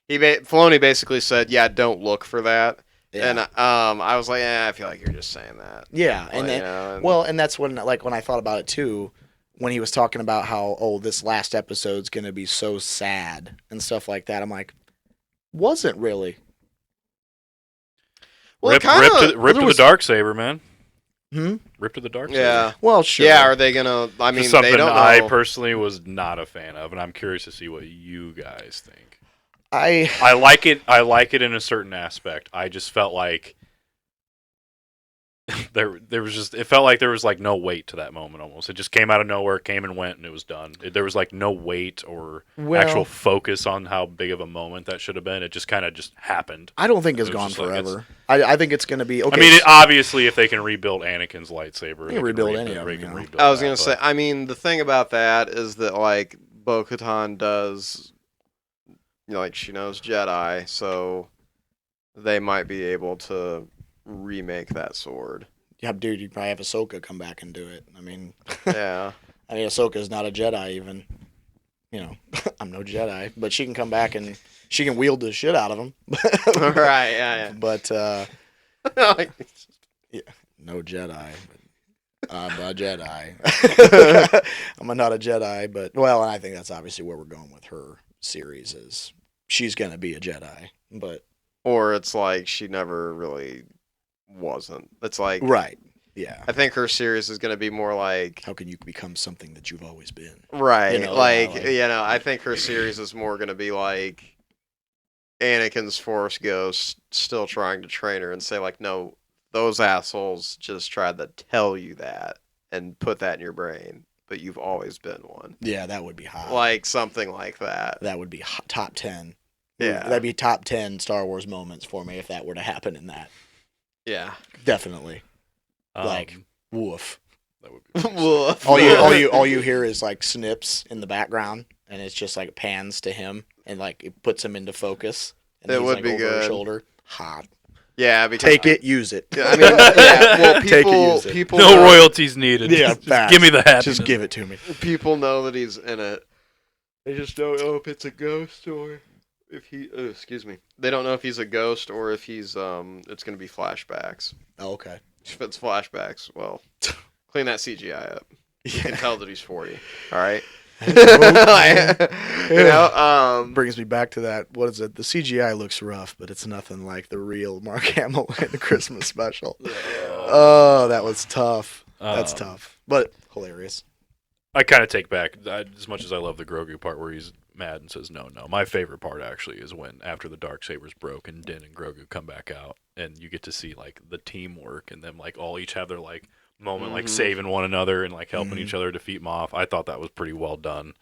Filoni basically said, "Yeah, don't look for that."
Yeah.
And I was like, I feel like you're just saying that.
Yeah, and
Well,
then,
you know, and-
well, and that's when I thought about it too, when he was talking about how this last episode's gonna be so sad and stuff like that. I'm like, wasn't really.
Well,
rip,
it kinda-
rip to
was-
the dark saber, man.
Hmm.
Rip to the dark
Yeah.
saber.
Well, sure.
Yeah, are they gonna? I mean,
Just something
they don't know.
I personally was not a fan of, and I'm curious to see what you guys think.
I
I like it. I like it in a certain aspect. I just felt like there was just, it felt like there was like no weight to that moment. Almost, it just came out of nowhere, came and went, and it was done. There was like no weight or actual focus on how big of a moment that should have been. It just kind of just happened.
I don't think it's
It was
gone
just like
forever. I think it's gonna be okay.
I mean, obviously, if they can rebuild Anakin's lightsaber,
They can rebuild any of
they
them,
can
you know.
rebuild
I was
that,
gonna
but-
say. I mean, the thing about that is that like Bo-Katan does, like she knows Jedi, so they might be able to remake that sword.
Yeah, dude, you'd probably have Ahsoka come back and do it. I mean,
Yeah.
Ahsoka's not a Jedi even. I'm no Jedi, but she can come back and she can wield the shit out of them.
Right. Yeah.
But
Yeah.
no Jedi. But I'm a Jedi. I'm not a Jedi, but and I think that's obviously where we're going with her series is she's gonna be a Jedi, but
Or it's like she never really wasn't. It's like
right, yeah.
I think her series is gonna be more like
How can you become something that you've always been?
right.
like-
I think her series is more gonna be like Anakin's Force Ghost still trying to train her and say like, no, those assholes just tried to tell you that and put that in your brain, but you've always been one.
Yeah, that would be hot.
Like something like that.
That would be top 10.
Yeah.
That'd be top 10 Star Wars moments for me if that were to happen in that.
Yeah.
Definitely. Like,
Um,
woof.
that would be pretty sick.
Woof.
All you hear is like snips in the background, and it's just like pans to him, and like it puts him into focus. And
That
he's,
would
like,
be
over her
good.
shoulder. Hot.
Yeah, because
Take it, use it.
I mean, yeah. Well,
Take it, use it.
people
No
know,
royalties needed.
Yeah,
just
facts.
give me the happiness.
Just give it to me.
people know that he's in it. They just don't know if it's a ghost or if he. Excuse me. They don't know if he's a ghost or if he's It's gonna be flashbacks.
Oh, okay.
If it's flashbacks, well, clean that CGI up. You can
Yeah.
tell that he's 40. All right.
Brings me back to that. What is it? The CGI looks rough, but it's nothing like the real Mark Hamill in the Christmas special. Oh, that was tough. That's tough, but hilarious.
I kind of take back as much as I love the Grogu part where he's mad and says no. My favorite part actually is when after the Darksabers broke and Din and Grogu come back out and you get to see like the teamwork and them like all each have their like moment like saving one another and like helping each other defeat Moff. I thought that was pretty well done.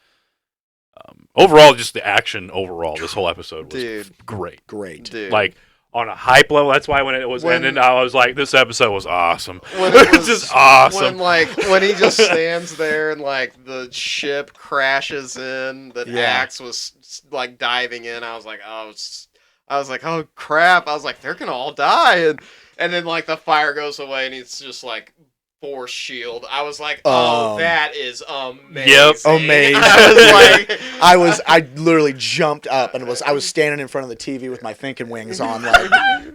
Overall, just the action overall, this whole episode was great.
Dude.
Like on a hype level. That's why when it was ending, I was like, this episode was awesome.
When it was
just awesome.
When he just stands there and like the ship crashes in, that Axe was like diving in. I was like, oh crap! I was like, they're gonna all die, and then like the fire goes away and he's just like force shield. I was like, oh, that is amazing.
Yep,
amazing. I literally jumped up and I was standing in front of the TV with my thinking wings on,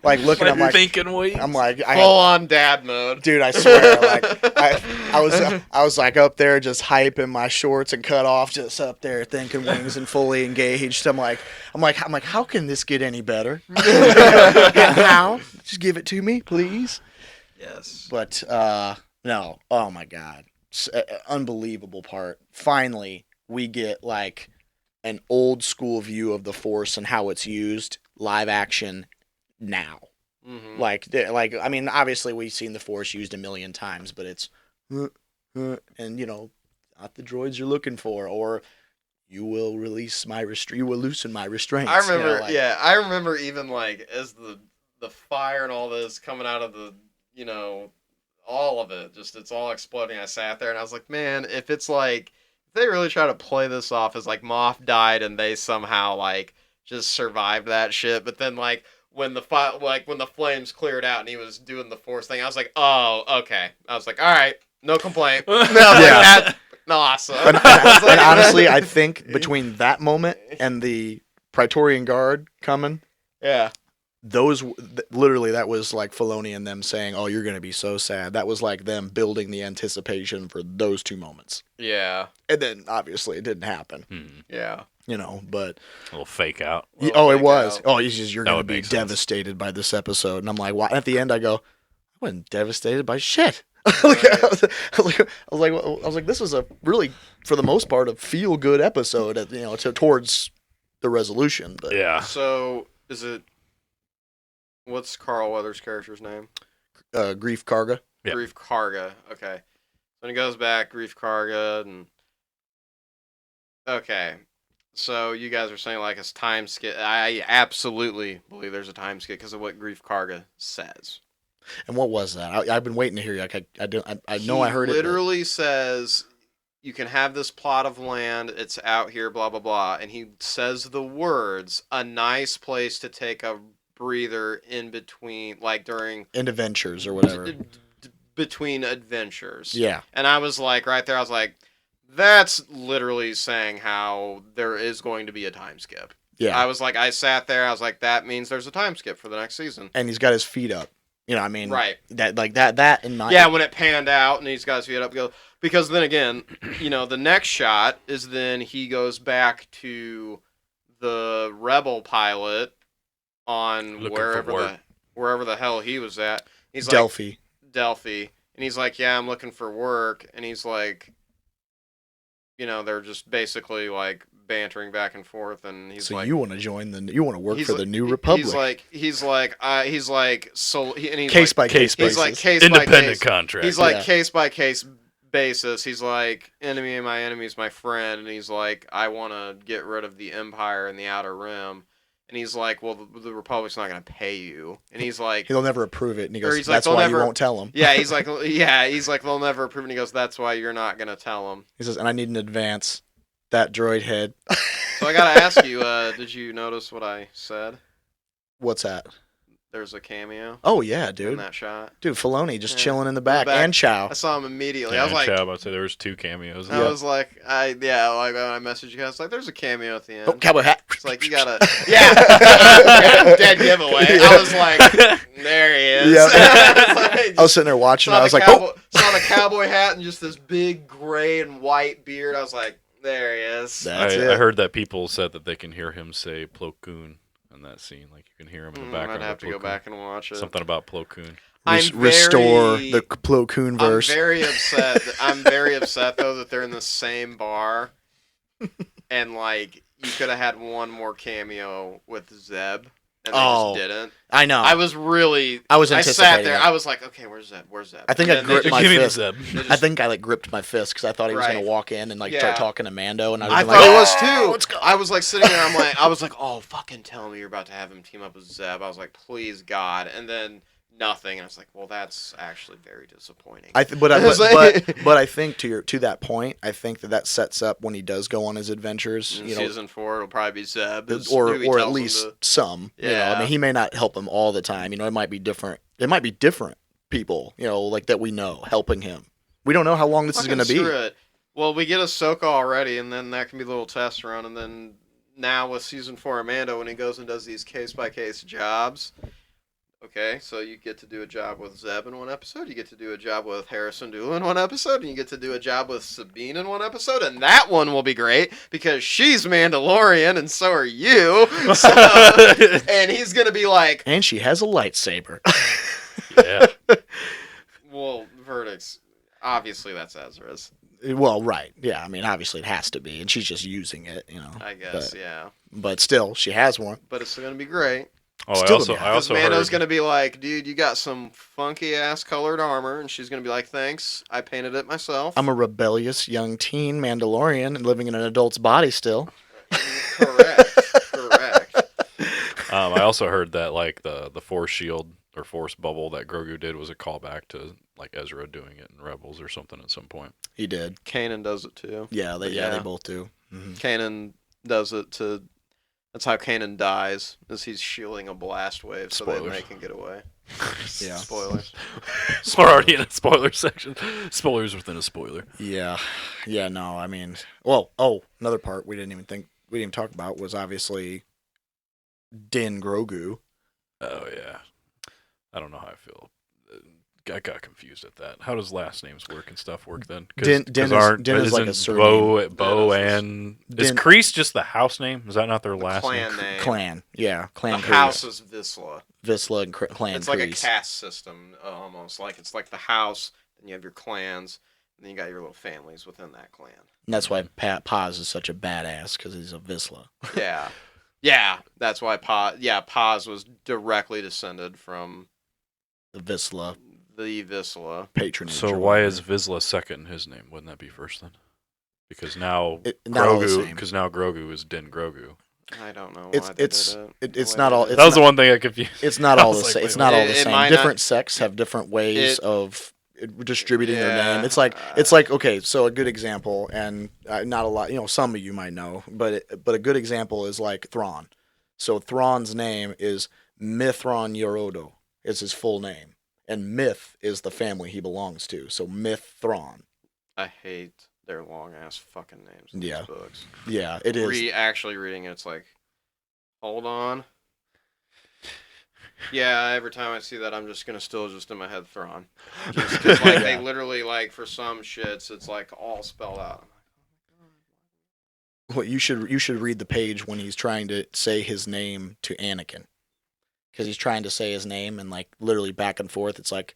like looking. I'm like
thinking wings.
I'm like
full on dad mode,
dude. I swear, like I was like up there just hyping my shorts and cut off, just up there thinking wings and fully engaged. I'm like, how can this get any better? How? Just give it to me, please.
Yes.
But no, oh my God, unbelievable part. Finally, we get like an old school view of the Force and how it's used live action now.
Mm-hmm.
Like I mean, obviously we've seen the Force used a million times, but it's and you know, not the droids you're looking for, or you will release my you will loosen my restraints.
I remember,
you know,
I remember even like as the fire and all this coming out of the, you know, all of it, just it's all exploding. I sat there and I was like, man, if it's like if they really try to play this off as like Moff died and they somehow like just survived that shit, but then like when the when the flames cleared out and he was doing the Force thing, I was like, oh, okay. I was like, all right, no complaint. No, that's awesome.
And honestly, I think between that moment and the Praetorian Guard coming, literally that was like Filoni and them saying, "Oh, you're gonna be so sad." That was like them building the anticipation for those two moments.
Yeah.
And then obviously it didn't happen.
Yeah.
You know, but
a little fake out.
It was. Oh, you're gonna be devastated by this episode, and I'm like, why? At the end, I go, I wasn't devastated by shit. I was like, this was a really, for the most part, a feel good episode. You know, towards the resolution. But
yeah.
So is it? What's Carl Weathers' character's name?
Grief Karga.
Yeah.
Grief Karga. Okay. When he goes back, Grief Karga, and okay. So you guys are saying like it's time skip. I absolutely believe there's a time skip because of what Grief Karga says.
And what was that? I've been waiting to hear. Like I know I heard it.
Literally says you can have this plot of land. It's out here, blah blah blah, and he says the words "a nice place to take a breather in between," like during
adventures or whatever.
Between adventures.
Yeah.
And I was like, right there, I was like, that's literally saying how there is going to be a time skip.
Yeah.
I was like, I sat there, I was like, that means there's a time skip for the next season.
And he's got his feet up. You know, I mean,
right.
That in my
when it panned out and he's got his feet up, because then again, you know, the next shot is then he goes back to the Rebel pilot on wherever the hell he was at. He's
Delphi.
And he's like, yeah, I'm looking for work. And he's like, you know, they're just basically like bantering back and forth. And he's
so
like,
you want to you want to work for the New Republic?
He's like, so, and he's
case by case
basis.
He's
like case
independent
by case
contract.
He's like case by case basis. He's like, enemy of my enemy is my friend. And he's like, I want to get rid of the Empire and the Outer Rim. And he's like, well, the Republic's not going to pay you. And he's like,
he'll never approve it. And he goes,
he's
that's
like,
why you won't tell him.
Yeah, he's like, they'll never approve it. And he goes, that's why you're not going to tell him.
He says, and I need an advance. That droid head.
So I got to ask you, did you notice what I said?
What's that?
There's a cameo
Oh yeah,
in
dude.
that shot.
Dude, Filoni just
Yeah.
chilling in the back, and Chow.
I saw him immediately.
Yeah,
I was like,
Chab, I'd say there was 2 cameos.
I was like, like when I messaged you guys, like, there's a cameo at the end.
Oh, cowboy hat.
It's like, you gotta, dead giveaway.
Yeah.
I was like, there he is.
Yeah.
Like,
I was sitting there watching.
saw
I was
the
like,
saw the cowboy hat and just this big gray and white beard. I was like, there he is.
That's
I
it.
heard that people said that they can hear him say Plo Koon in that scene. Like you can hear him in the background.
I'd have to
of Plo
go
Koon.
back and watch it.
Something about Plo Koon.
Restore the Plo Koon verse.
I'm very upset. I'm very upset though that they're in the same bar, and like you could have had one more cameo with Zeb, and they just didn't.
I know.
I was really.
I was
I
anticipating
sat there.
it.
I was like, okay, where's Zeb? Where's Zeb?
I think
And
I
then
gripped
they
my
Give me the
fist.
Zeb.
I think I gripped my fist because I thought he was
Right.
gonna walk in and
Yeah.
start talking to Mando, and I was
I
like,
thought
"Oh,
it was too.
let's go."
I was like sitting there. I was like, oh, fucking tell me you're about to have him team up with Zeb. I was like, please God, and then nothing. And I was like, well, that's actually very disappointing.
But I think to that point, I think that sets up when he does go on his adventures.
in
You know,
season 4, it'll probably be Zeb,
or at least some. You know, I
Yeah.
mean, he may not help him all the time. You know, it might be different. It might be different people. You know, like that we know helping him. We don't know how long this is going to be.
It. Well, we get Ahsoka already, and then that can be a little test run, and then now with season 4 Amanda, when he goes and does these case by case jobs. Okay, so you get to do a job with Zeb in one episode, you get to do a job with Harrison Dula in one episode, and you get to do a job with Sabine in one episode, and that one will be great because she's Mandalorian and so are you. So, and he's gonna be like,
And she has a lightsaber.
Yeah.
well, verdicts. Obviously, that's Ezra's.
Well, right. Yeah. I mean, obviously it has to be, and she's just using it. You know.
I guess,
But,
yeah.
but still, she has one.
But it's gonna be great.
Oh,
Still
I
Because
also
Mando's
heard.
gonna be like, dude, you got some funky ass colored armor, and she's gonna be like, thanks, I painted it myself.
I'm a rebellious young teen Mandalorian living in an adult's body still.
Correct. Correct.
I also heard that like the Force shield or Force bubble that Grogu did was a callback to like Ezra doing it in Rebels or something at some point.
He did.
Kanan does it too.
Yeah, they
Yeah.
both do. Mhm.
Kanan does it to. That's how Kanan dies. Is he's shielding a blast wave so that
Spoilers.
they can get away.
Yeah.
Spoilers.
So we're already in a spoiler section. Spoilers within a spoiler.
Yeah. Yeah, no, I mean, another part we didn't even talk about was obviously Din Grogu.
Oh yeah. I don't know how I feel. I got confused at that. How does last names work and stuff work then?
Din is like a
isn't
surname.
Bo
Din is
and is
Din-
Kreese just the house name? Is that not their
The
last
clan
name?
name.
Clan. Yeah, Clan
The
Kreese.
house is Visla.
Visla and Clan
It's like a
Kreese.
caste system, almost. Like it's like the house, then you have your clans, and then you got your little families within that clan.
And that's why Paz is such a badass, because he's a Visla.
Yeah, yeah. That's why Paz was directly descended from
The Visla
the Visla.
patronage.
So
or
why
whatever.
is Vizsla second in his name? Wouldn't that be first then? Because now
not all the
Grogu,
same.
because now Grogu is Din Grogu.
I don't know.
It's
why they
it's
did
it,
the
it's
way
not
they
all.
did
It's
That was
not,
the one thing I confused.
It's not
I
all the
was like,
same.
wait,
It's not all the
it
same.
might
Different
not-
sects have different ways
it-
of distributing their
Yeah.
name. It's like okay. So a good example, and not a lot. You know, some of you might know, but a good example is like Thrawn. So Thrawn's name is Mithron Yorodo. Is his full name, and Myth is the family he belongs to. So Myth Thrawn.
I hate their long ass fucking names in
Yeah.
these books.
Yeah, it is.
Actually reading it, it's like, hold on. Yeah, every time I see that, I'm just gonna still just in my head Thrawn. Just 'cause, like they literally like for some shits, it's like all spelled out.
Well, you should read the page when he's trying to say his name to Anakin, because he's trying to say his name and like literally back and forth. It's like,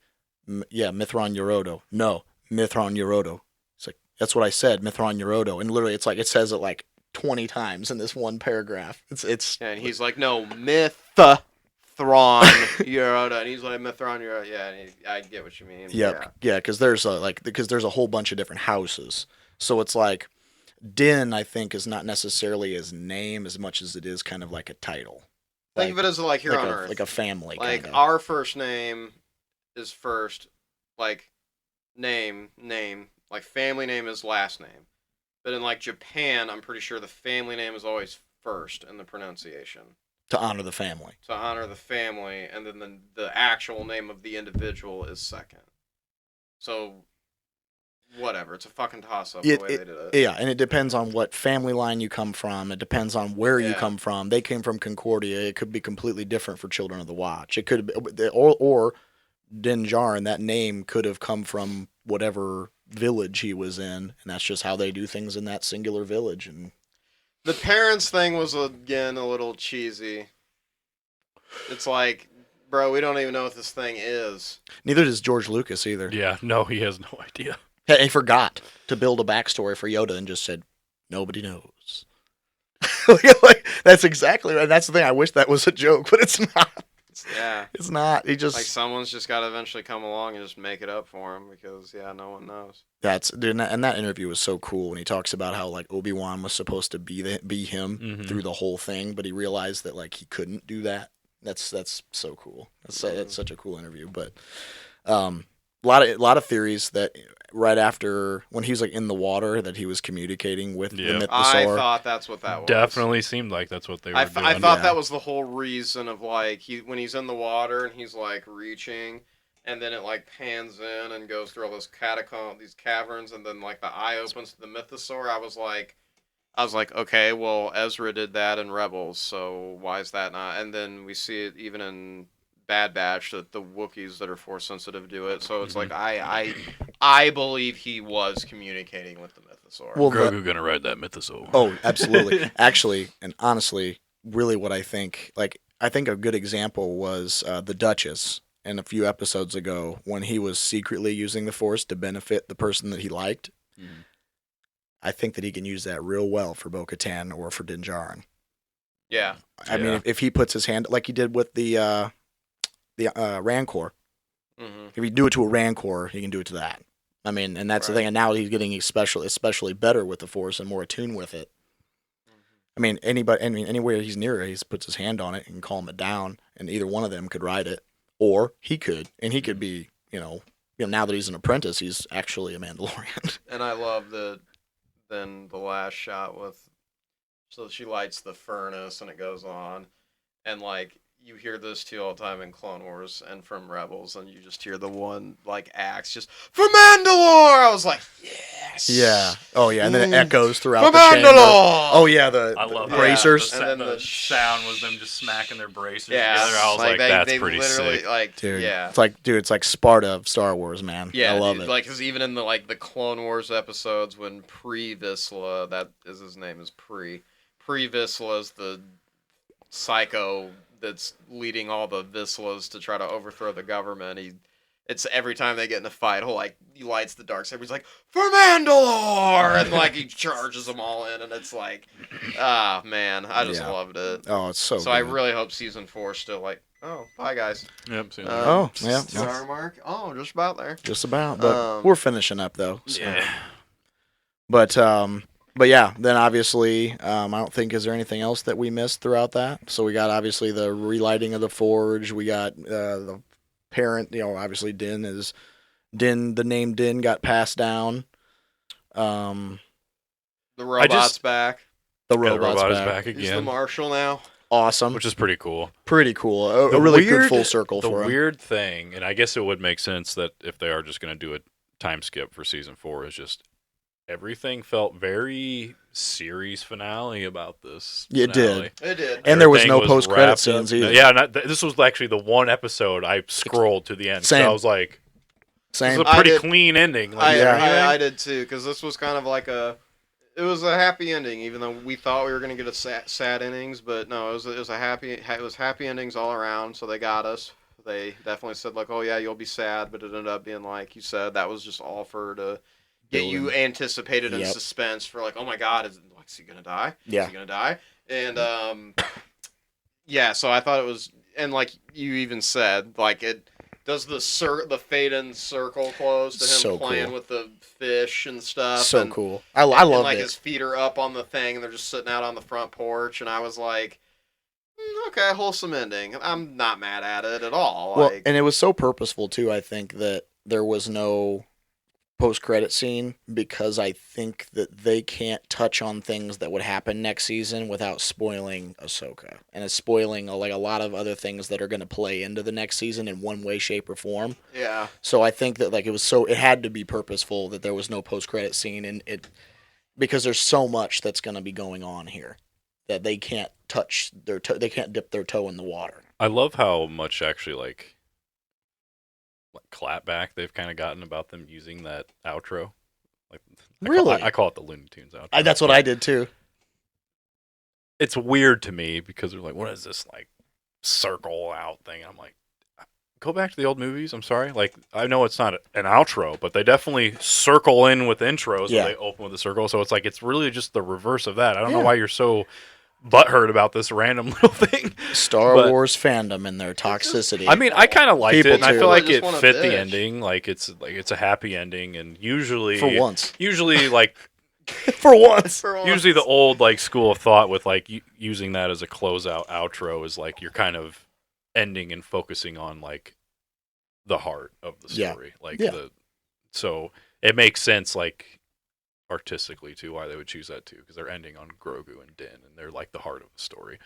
Mithron Yorodo. No, Mithron Yorodo. It's like that's what I said, Mithron Yorodo, and literally it's like it says it like 20 times in this one paragraph. It's
And he's like, no, Thrawn Yoda, and he's like Mithron Yoda. Yeah, and I get what you mean.
yeah, because there's a whole bunch of different houses, so it's like Din I think is not necessarily his name as much as it is kind of like a title.
Think of it as like here
like
on
a,
Earth,
like a family.
like
kinda.
our first name is first, like name, like family name is last name. But in like Japan, I'm pretty sure the family name is always first in the pronunciation.
To honor the family.
To honor the family, and then the actual name of the individual is second. So, whatever. It's a fucking toss-up the way they did it.
Yeah, and it depends on what family line you come from. It depends on where you come from. They came from Concordia. It could be completely different for Children of the Watch. It could be, or Din Djarin, that name could have come from whatever village he was in, and that's just how they do things in that singular village. And
the parents thing was, again, a little cheesy. It's like, bro, we don't even know what this thing is.
Neither does George Lucas either.
Yeah, no, he has no idea.
He forgot to build a backstory for Yoda and just said, nobody knows. Like, that's exactly right. That's the thing. I wish that was a joke, but it's not.
Yeah.
It's not. He just...
Like, someone's just got to eventually come along and just make it up for him because, no one knows.
Dude, and that interview was so cool when he talks about how, like, Obi-Wan was supposed to be him through the whole thing, but he realized that, like, he couldn't do that. That's so cool. That's such a cool interview. But a lot of theories that right after when he was like in the water that he was communicating with the Mythosaur.
I thought that's what that was.
Definitely seemed like that's what they were doing.
I thought that was the whole reason of like when he's in the water and he's like reaching, and then it like pans in and goes through all those these caverns, and then like the eye opens to the Mythosaur. I was like, okay, well, Ezra did that in Rebels, so why is that not? And then we see it even in Bad Batch that the Wookiees that are Force sensitive do it. So it's like I believe he was communicating with the Mythosaur.
Well, Grogu gonna ride that Mythosaur.
Oh, absolutely. Actually, and honestly, really, what I think a good example was the Duchess. And a few episodes ago, when he was secretly using the Force to benefit the person that he liked. Mm-hmm. I think that he can use that real well for Bo-Katan or for Din Djarin.
Yeah.
I mean, if he puts his hand, like he did with the Rancor, if he do it to a Rancor, he can do it to that. I mean, and that's the thing. And now he's getting especially better with the Force and more attuned with it. I mean, anywhere he's near it, he puts his hand on it and calm it down, and either one of them could ride it, or he could, and he could be, now that he's an apprentice, he's actually a Mandalorian.
And I love then the last shot so she lights the furnace and it goes on, and like you hear this too all the time in Clone Wars and from Rebels, and you just hear the one like axe just for Mandalore. I was like, yes.
Yeah. Oh yeah, and then it echoes throughout
for
the
Mandalore.
chamber. Oh yeah,
I love
bracers.
And then the sound was them just smacking their bracers together.
I
was like that's
they
pretty
literally,
sick.
Like,
dude,
yeah.
It's like Sparta of Star Wars, man.
Yeah,
I love it.
Like, because even in the Clone Wars episodes when Pre Vizsla, that is his name is Pre Vizsla is the psycho that's leading all the Vizslas to try to overthrow the government. It's every time they get in a fight, he lights the dark saber. He's like, for Mandalore, and like he charges them all in, and it's like, man, I just loved it.
Oh, it's so.
So
good.
I really hope season 4 still like. Oh, bye guys.
Yep. See you
oh, yeah.
Star mark. Oh, just about there.
Just about, but we're finishing up though. So.
Yeah.
But yeah, then obviously, I don't think, is there anything else that we missed throughout that? So we got obviously the relighting of the forge. We got the parent, obviously the name Din got passed down.
The robot's back.
The robot's
is back again.
He's the marshal now.
Awesome.
Which is pretty cool.
Pretty cool. A really good full circle for him.
The weird thing, and I guess it would make sense that if they are just going to do a time skip for season 4, is just everything felt very series finale about this.
Yeah, it did.
It did.
And there was no post-credit scenes either.
Yeah, this was actually the one episode I scrolled to the end.
Same.
So I was like,
same.
This is a pretty clean ending. Like,
I did too, because this was kind of like it was a happy ending, even though we thought we were going to get a sad endings, but no, it was happy endings all around, so they got us. They definitely said like, oh yeah, you'll be sad, but it ended up being like you said, that was just all to get you anticipated in suspense for like, oh my god, is he gonna die?
Yeah.
Is he gonna die? And yeah, so I thought it was, and like you even said, like it does the fade-in circle close to him
so
playing
cool.
with the fish and stuff.
So
and,
cool. I love it.
Like his feet are up on the thing, and they're just sitting out on the front porch, and I was like, okay, wholesome ending. I'm not mad at it at all.
Well,
like,
and it was so purposeful too. I think that there was no post-credit scene because I think that they can't touch on things that would happen next season without spoiling Ahsoka, and it's spoiling like a lot of other things that are going to play into the next season in one way, shape, or form.
Yeah.
So I think that like it had to be purposeful that there was no post-credit scene, and it because there's so much that's going to be going on here that they can't touch they can't dip their toe in the water.
I love how much actually like clapback they've kind of gotten about them using that outro. Like,
Really?
I call it the Looney Tunes outro.
That's what I did too.
It's weird to me because they're like, what is this like circle out thing? I'm like, go back to the old movies. I'm sorry. Like, I know it's not an outro, but they definitely circle in with intros
Yeah.
where they open with a circle. So it's like, it's really just the reverse of that. I don't know
Yeah.
why you're so butthurt about this random little thing.
Star
But-
Wars fandom and their toxicity.
I mean, I kind of liked
People
it, and I
too.
feel like
I just
it
wanna
fit the
bitch.
ending. Like it's a happy ending, and usually
for once.
usually like
For once.
usually the old like school of thought with like using that as a closeout outro is like you're kind of ending and focusing on like the heart of the
Yeah.
story. Like
Yeah.
so it makes sense like artistically too why they would choose that too, because they're ending on Grogu and Din, and they're like the heart of the story.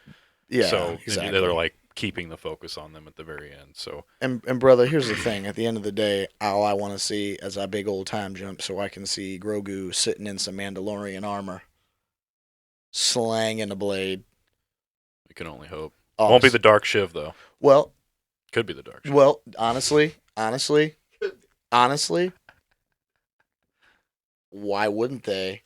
Yeah,
So
exactly.
they're like keeping the focus on them at the very end. So
And brother, here's the thing. At the end of the day, all I want to see is a big old time jump so I can see Grogu sitting in some Mandalorian armor, slanging a blade.
we can only hope.
Oh,
Won't be the Dark Shiv though.
well,
Could be the Dark Shiv.
well. Honestly, why wouldn't they?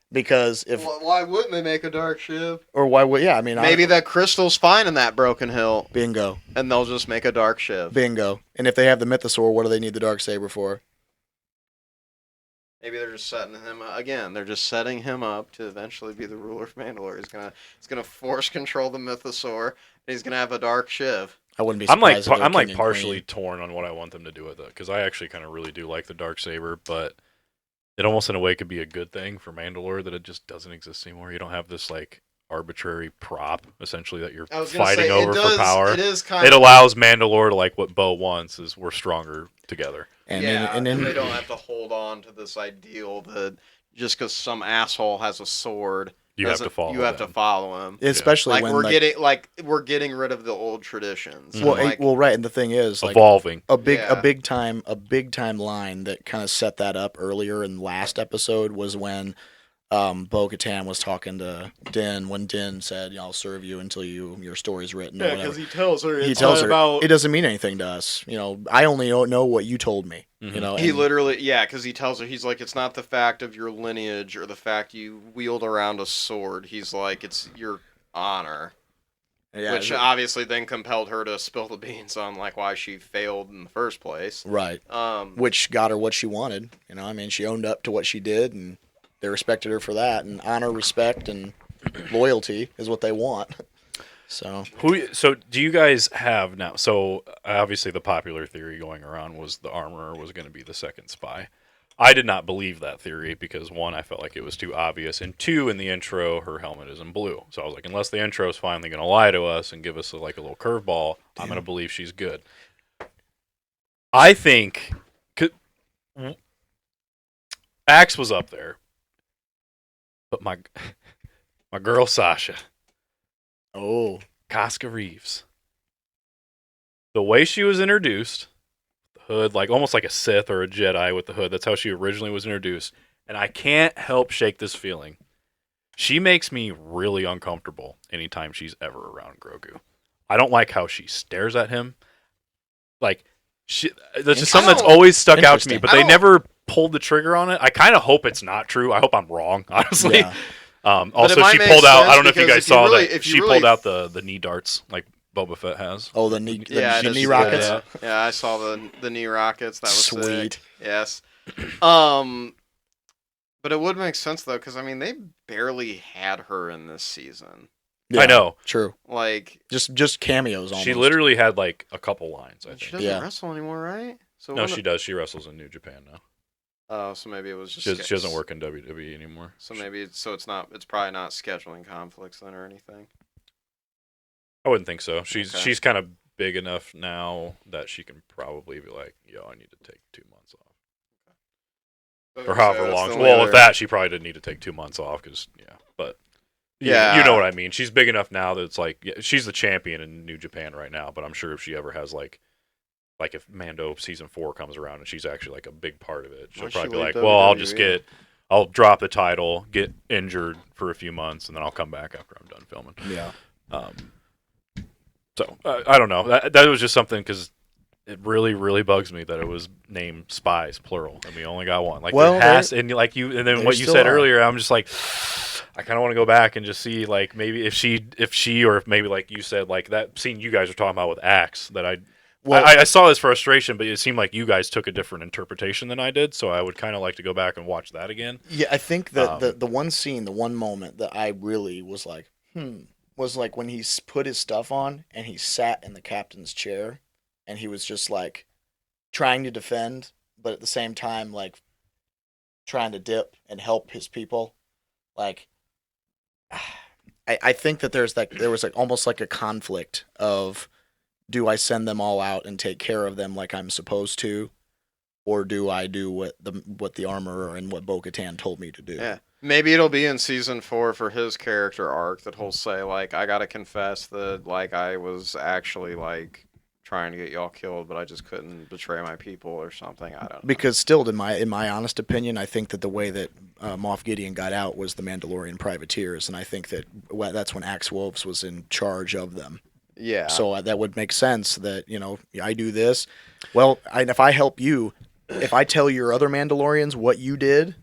Because if
Why wouldn't they make a dark shiv?
or why would yeah? I mean,
Maybe that crystal's fine in that broken hill,
bingo,
and they'll just make a dark shiv.
bingo. And if they have the Mythosaur, what do they need the Darksaber for?
Maybe they're just setting him again. They're just setting him up to eventually be the ruler of Mandalore. He's gonna force control the Mythosaur, and he's gonna have a dark shiv.
I wouldn't be
I'm like
surprised. if they're
I'm like
king and
partially
queen.
torn on what I want them to do with it, because I actually kind of really do like the Dark Saber, but it almost in a way could be a good thing for Mandalore that it just doesn't exist anymore. You don't have this like arbitrary prop essentially that you're
I was gonna
fighting
say,
over for power.
It is kind
It
of
allows Mandalore to like what Bo wants is we're stronger together.
And
yeah,
then,
and they don't have to hold on to this ideal that just because some asshole has a sword,
You have to
doesn't-
follow.
You have to
them.
follow him.
especially
Like
when
we're getting rid of the old traditions.
Mhm.
And,
well,
like,
well, right. And the thing is, like
Evolving.
a big
Yeah.
big time line that kind of set that up earlier in last episode was when Bo-Katan was talking to Din when Din said, "I'll serve you until your story's written." or whatever.
he tells her.
He tells her it doesn't mean anything to us. I only know what you told me.
Mhm.
He
and-
literally, because he tells her, he's like, it's not the fact of your lineage or the fact you wield around a sword. He's like, it's your honor.
yeah,
Which obviously then compelled her to spill the beans on like why she failed in the first place.
right, which got her what she wanted. I mean, she owned up to what she did, and they respected her for that. And honor, respect, and loyalty is what they want. So
So do you guys have now? So obviously the popular theory going around was the armorer was going to be the second spy. I did not believe that theory because one, I felt like it was too obvious, and two, in the intro, her helmet is in blue. So I was like, unless the intro is finally going to lie to us and give us a little curveball, I'm going to believe she's good. I think Axe was up there, but my girl Sasha.
oh,
Casca Reeves. The way she was introduced, the hood, like almost like a Sith or a Jedi with the hood. That's how she originally was introduced. And I can't help shake this feeling. She makes me really uncomfortable anytime she's ever around Grogu. I don't like how she stares at him. Like, that's just something that's always stuck out to me, but they never pulled the trigger on it. I kind of hope it's not true. I hope I'm wrong, honestly.
yeah.
Also,
might
she
make
pulled out. I
sense
don't know if you
because
guys
if you
saw
really-
that.
if you
She
really-
pulled out the knee darts like Boba Fett has.
Oh, the knee,
Yeah,
the
it
knee
is-
rockets.
Yeah, I saw the knee rockets. That was
Sweet.
sick. Yes. But it would make sense though, because I mean they barely had her in this season.
Yeah,
I know.
True.
Like
Just cameos. Almost.
She literally had like a couple lines. I
she
think.
doesn't
Yeah.
wrestle anymore, right? So
No, she does. She wrestles in New Japan now.
Oh, so maybe it was just.
She doesn't work in WWE anymore.
So maybe it's not. It's probably not scheduling conflicts then or anything.
I wouldn't think so.
Okay.
She's kind of big enough now that she can probably be like, "Yo, I need to take 2 months off." or however
That's
long.
the
Well,
only
with that, she probably didn't need to take 2 months off because but you know what I mean. She's big enough now that it's like she's the champion in New Japan right now. But I'm sure if she ever has like if Mando season 4 comes around and she's actually like a big part of it, she'll
Why'd
probably
she
be like,
leave
well,
WWE?
I'll drop the title, get injured for a few months, and then I'll come back after I'm done filming.
Yeah.
So I don't know. That was just something because it really, really bugs me that it was named Spies plural, and we only got one. Like
Well,
there has, and like you, and then
there
what you
still
said
are.
earlier, I'm just like, I kind of want to go back and just see like maybe if she, or if maybe like you said, like that scene you guys were talking about with Axe that I saw this frustration, but it seemed like you guys took a different interpretation than I did, so I would kind of like to go back and watch that again.
Yeah, I think that the one scene, the one moment that I really was like, was like when he put his stuff on and he sat in the captain's chair and he was just like trying to defend, but at the same time like trying to dip and help his people. Like, I think that there was like almost like a conflict of, do I send them all out and take care of them like I'm supposed to, or do I do what the armorer and what Bo-Katan told me to do?
Yeah. Maybe it'll be in season 4 for his character arc that he'll say like, I gotta confess that like I was actually like trying to get y'all killed, but I just couldn't betray my people or something. I don't know.
Because still, in my honest opinion, I think that the way that Moff Gideon got out was the Mandalorian privateers, and I think that that's when Axe Wolves was in charge of them.
Yeah.
So that would make sense that, I do this. Well, if I help you, if I tell your other Mandalorians what you did.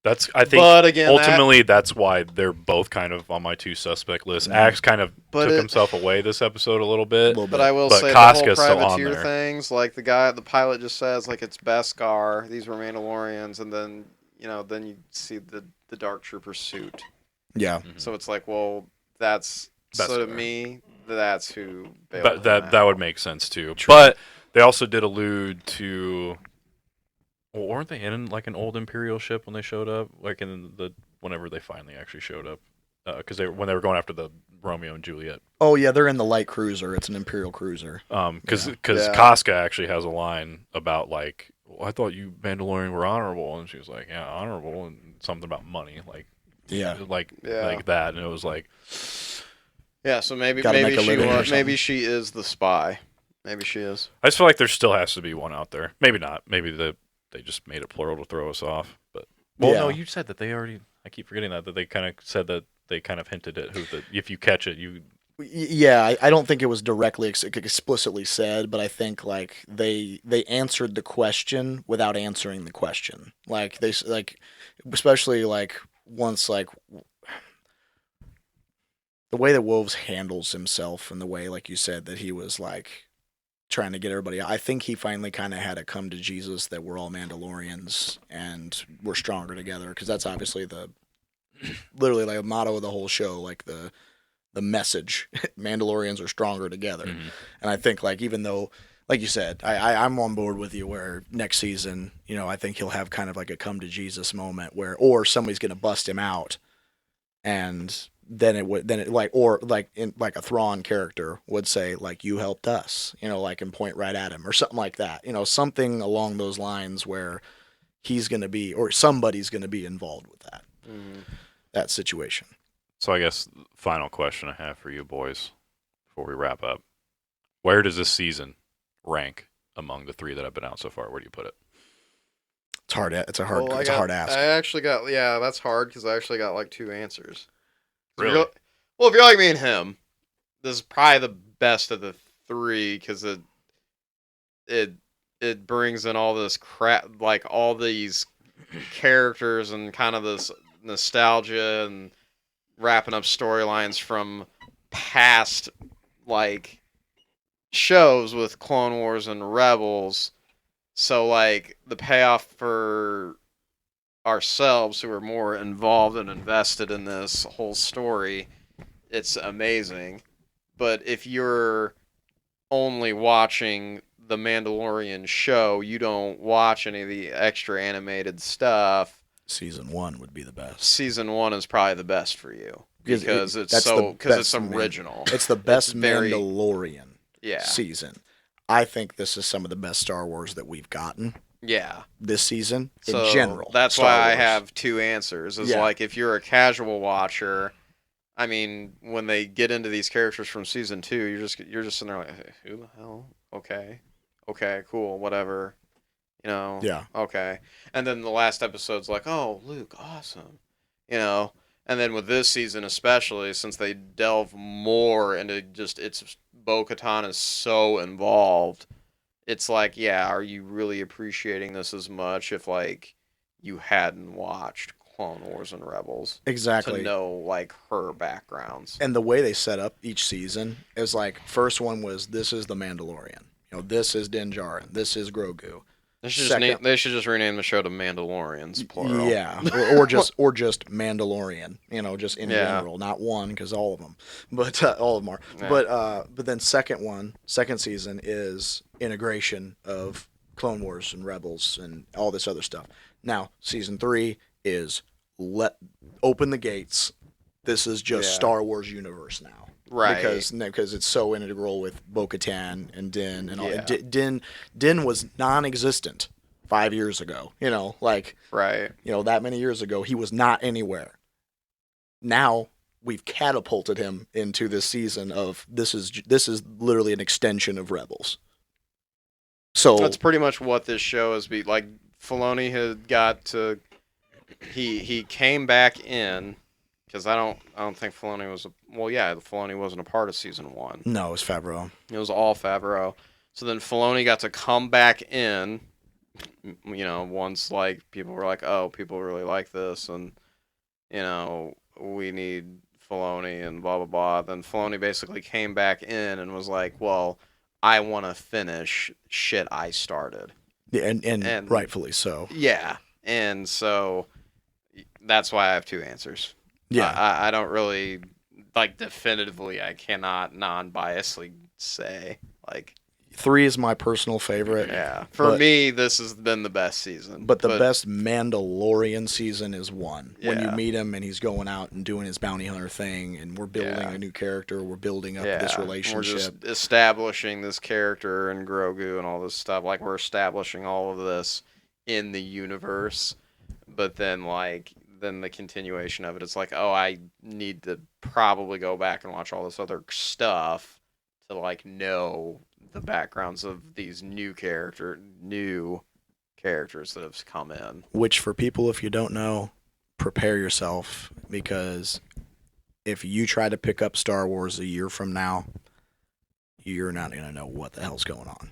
I think
but again,
ultimately that's why they're both kind of on my 2 suspect list. Axe kind of took himself away this episode a little bit.
But I will say
Casca's
the whole
still on
privateer
there.
things, like the pilot just says like it's Beskar, these were Mandalorians, and then then you see the Dark Trooper suit.
Yeah.
Mm-hmm. So it's like, well, that's
Beskar.
So to me, that's who.
But that would make sense too. True. But they also did allude to. Well, weren't they in like an old Imperial ship when they showed up? Like whenever they finally actually showed up, because when they were going after the Romeo and Juliet.
Oh yeah, they're in the light cruiser. It's an Imperial cruiser.
Because Casca actually has a line about like, well, I thought you Mandalorian were honorable, and she was like, yeah, honorable, and something about money, like like that, and it was like,
yeah. So maybe she is the spy. Maybe she is.
I just feel like there still has to be one out there. Maybe not. Maybe they just made it plural to throw us off. But no, you said that they already. I keep forgetting that they kind of said that they kind of hinted at if you catch it, you.
Yeah, I don't think it was directly explicitly said, but I think like they answered the question without answering the question. Like they especially like once like the way that Wolves handles himself and the way, like you said, that he was like trying to get everybody. I think he finally kind of had to come to Jesus that we're all Mandalorians and we're stronger together, because that's obviously literally like a motto of the whole show, like the message. Mandalorians are stronger together. Mm-hmm. And I think like even though, like you said, I'm on board with you where next season, I think he'll have kind of like a come to Jesus moment or somebody's going to bust him out, and then a Thrawn character would say like, you helped us, like, and point right at him or something like that, something along those lines where he's going to be, or somebody's going to be involved with that situation.
So I guess final question I have for you boys before we wrap up: where does this season rank among the 3 that have been out so far? Where do you put it?
It's hard. It's a hard ask.
I actually got that's hard because I actually got like 2 answers.
Really?
Well, if you're like me and him, this is probably the best of the 3 because it brings in all this crap, like all these characters and kind of this nostalgia and wrapping up storylines from past like shows with Clone Wars and Rebels. So like the payoff for ourselves who are more involved and invested in this whole story, it's amazing. But if you're only watching the Mandalorian show, you don't watch any of the extra animated stuff,
Season 1 would be the best.
Season 1 is probably the best for you because it's original.
It's the best Mandalorian
season.
I think this is some of the best Star Wars that we've gotten.
Yeah.
this season
So
in general.
that's
Star
why I
Wars.
have two answers. Is
Yeah.
like if you're a casual watcher, I mean, when they get into these characters from season 2, you're just sitting there like, hey, who the hell? Okay, cool, whatever.
Yeah.
Okay. And then the last episode's like, oh, Luke, awesome. And then with this season especially, since they delve more into it's Bo-Katan is so involved, it's like, yeah, are you really appreciating this as much if like you hadn't watched Clone Wars and Rebels
Exactly.
to know like her backgrounds?
And the way they set up each season is like, first one was, this is the Mandalorian. This is Din Djarin. This is Grogu.
They should
Second-
they should just rename the show to Mandalorians, plural.
Yeah, or just Mandalorian. Just in
Yeah.
general, not one, because all of them, but all of them are.
Yeah.
But then second season is integration of Clone Wars and Rebels and all this other stuff. Now season 3 is open the gates. This is just
Yeah.
Star Wars universe now.
Right.
Because it's so integral with Bo-Katan and Din and all.
Yeah.
Din was non-existent 5 years ago.
Right.
That many years ago, he was not anywhere. Now we've catapulted him into this season of this is literally an extension of Rebels. So
That's pretty much what this show has been. Like Filoni had got to, he came back in because I don't think Filoni was Filoni wasn't a part of season 1.
no, it's Favreau.
It was all Favreau. So then Filoni got to come back in. Once like people were like, oh, people really like this, and we need Filoni and blah blah blah. Then Filoni basically came back in and was like, well, I want to finish shit I started.
Yeah, and rightfully so.
Yeah, and so that's why I have two answers.
Yeah.
I don't really definitively. I cannot non-biasedly say
3 is my personal favorite.
yeah. For me, this has been the best season.
But the best Mandalorian season is 1. When you
Yeah.
meet him and he's going out and doing his bounty hunter thing, and we're building
Yeah.
a new character, we're building up
yeah,
this
we're
relationship.
just establishing this character and Grogu and all this stuff. Like we're establishing all of this in the universe, but then then the continuation of it, it's like, oh, I need to probably go back and watch all this other stuff to know the backgrounds of these new characters that have come in.
Which, for people, if you don't know, prepare yourself, because if you try to pick up Star Wars a year from now, you're not going to know what the hell's going on.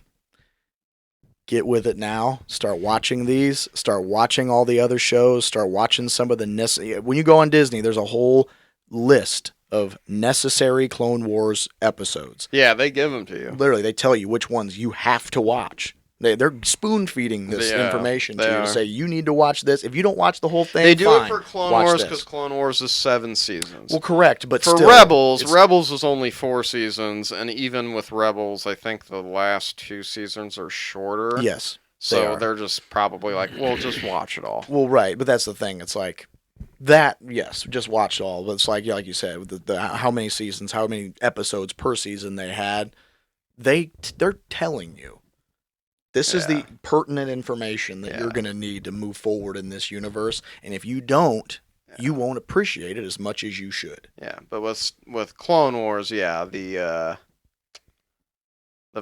Get with it now. Start watching these. Start watching all the other shows. Start watching some of the when you go on Disney, there's a whole list of necessary Clone Wars episodes.
Yeah, they give them to you.
Literally, they tell you which ones you have to watch. They're spoon feeding this
Yeah,
information to
they
you
are.
to say you need to watch this. If you don't watch the whole thing,
They do
fine,
it for Clone
watch
Wars
this.
because Clone Wars is 7 seasons.
Well, correct, but
for
still,
Rebels,
it's-
Rebels is only 4 seasons, and even with Rebels, I think the last 2 seasons are shorter.
yes.
So
are.
they're just probably like, well, just watch it all.
Well, right, but that's the thing. It's like that. Yes, just watch it all. But it's like you said, with the how many seasons, how many episodes per season they had. They're telling you. This is the
Yeah.
pertinent information that you're
Yeah.
going to need to move forward in this universe. And if you don't, you won't appreciate it as much as you should.
Yeah, but with Clone Wars, yeah, the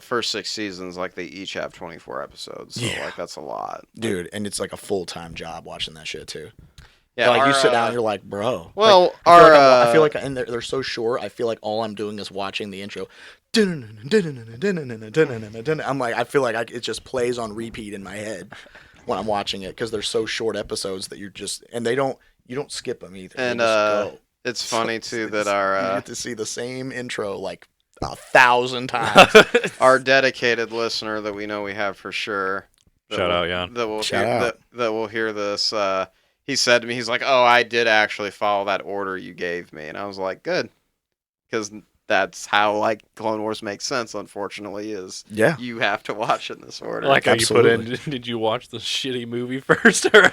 first 6 seasons, they each have 24 episodes. So
Yeah.
that's a lot.
Dude, and it's like a full-time job watching that shit too.
Yeah,
You sit down and you're like, bro.
well,
I feel like and they're so short. I feel like all I'm doing is watching the intro. I'm like, I feel like it just plays on repeat in my head when I'm watching it, because they're so short episodes that you don't skip them either.
And
They just go.
it's funny too that
you
our
get to see the same intro like 1,000 times.
our dedicated listener that we know we have for sure.
Shout out, Jan.
That will
Shout
hear,
out.
that will hear this. He said to me, he's like, "Oh, I did actually follow that order you gave me," and I was like, "Good," because that's how Clone Wars makes sense. Unfortunately, is
Yeah.
you have to watch it in this order.
Like how you put
Absolutely.
in, did you watch the shitty movie first? Or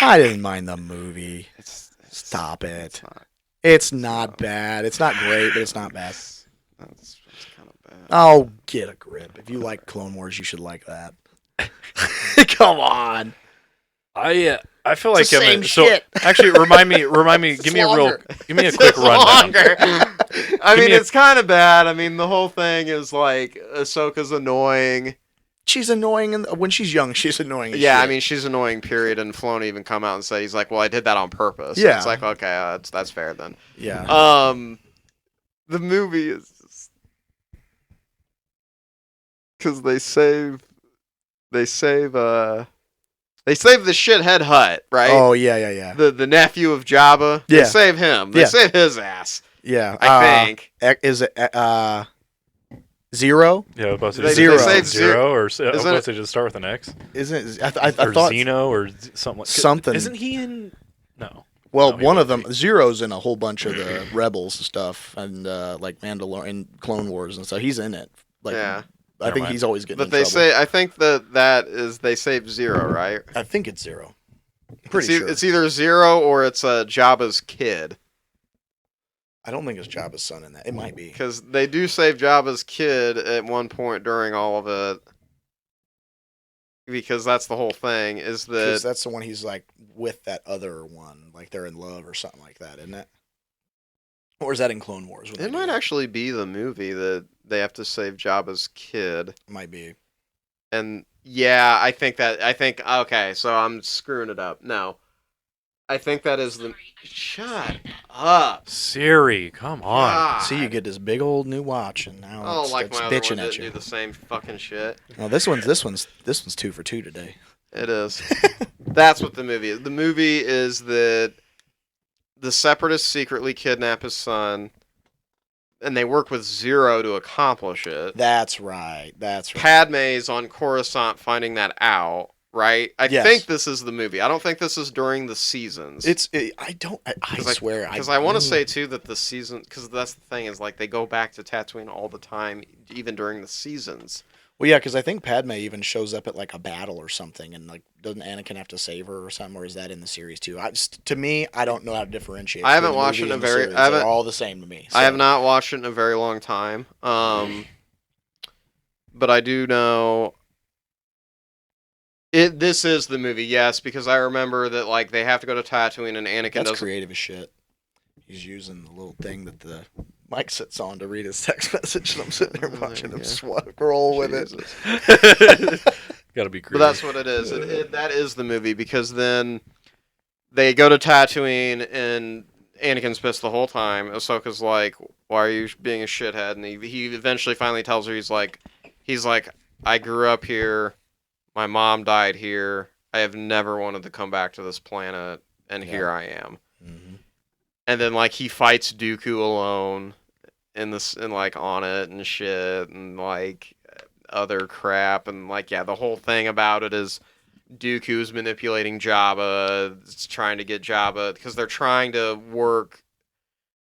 I didn't mind the movie.
It's
Stop it.
It's not.
It's not bad. It's not great, but it's not bad.
That's kind of bad.
Oh, get a grip. If you like Clone Wars, you should like that. Come on.
I feel
It's
like
the same
so
shit.
actually remind me. Give me
longer.
give me a
It's
quick
just
rundown.
longer. I
Give
mean,
me a-
it's kind of bad. I mean, the whole thing is like Ahsoka's annoying.
She's annoying, and when she's young, she's annoying. As
Yeah,
shit.
I mean, she's annoying. Period. And Filoni even come out and say he's like, "Well, I did that on purpose."
Yeah.
It's like, okay, that's fair then.
yeah.
The movie is because they save the shithead Hut, right?
Oh yeah.
The nephew of Jabba.
Yeah.
They save him. They
Yeah.
save his ass.
Yeah.
I think.
Is it Zero?
Yeah, I was about to
They-
say
Zero.
is it
they save
zero, or I was
isn't
about
it-
to say just start with an X,
Isn't I
or
thought
Zeno, or something.
something.
Isn't he in? No.
Well,
No, he
one of
wouldn't
them, Zero's in a whole bunch of the Rebels stuff and like Mandalorian and Clone Wars and stuff. He's in it. Like,
Yeah.
I
Never
think
mind.
he's always getting.
But
in
they
trouble.
say I think that is they save Zero, right?
I think it's Zero. Pretty sure.
It's either Zero or it's Jabba's kid.
I don't think it's Jabba's son in that. It might be.
Because they do save Jabba's kid at one point during all of it. Because that's the whole thing, is
Because
that...
that's the one he's like with that other one, like they're in love or something like that, isn't it? Or is that in Clone Wars? when
It
they do
might
that?
actually be the movie that they have to save Jabba's kid.
It might be.
And yeah, okay, so I'm screwing it up. No. I think that is the... Shut up.
Siri, come on.
God.
See, you get this big old new watch, and now
Oh,
it's,
like
it's
my other
bitching
one
at
didn't do
you.
the same fucking shit.
No, this one's 2 for 2 today.
It is. That's what the movie is. The movie is that the Separatists secretly kidnap his son, and they work with Zero to accomplish it.
That's right. That's right.
Padme's on Coruscant finding that out, right? I
Yes.
think this is the movie. I don't think this is during the seasons.
I swear.
Because I want to say, too, that the season... Because that's the thing, is like they go back to Tatooine all the time, even during the seasons.
Well, yeah, because I think Padme even shows up at like a battle or something, and like doesn't Anakin have to save her or something, or is that in the series too? To me, I don't know how to differentiate.
I haven't
between the
watched
movie
it in
and
a
the
very-
series.
I haven't-
They're all the same to me.
I have
so.
not watched it in a very long time. But I do know this is the movie, yes, because I remember that like they have to go to Tatooine and Anakin
That's
doesn't.
creative as shit. He's using the little thing that the mic sits on to read his text message, and I'm sitting there
Oh,
watching
there
him
you go.
roll with it.
Jesus.
Got to be
But
creative.
that's what it is. That is the movie because then they go to Tatooine and Anakin's pissed the whole time. Ahsoka's like, "Why are you being a shithead?" And he eventually finally tells her he's like, "I grew up here. My mom died here. I have never wanted to come back to this planet, and
Yeah.
here I am."
Mm-hmm.
And then like he fights Dooku alone in this and like on it and shit and like other crap and like yeah, the whole thing about it is Dooku's manipulating Jabba. It's trying to get Jabba because they're trying to work.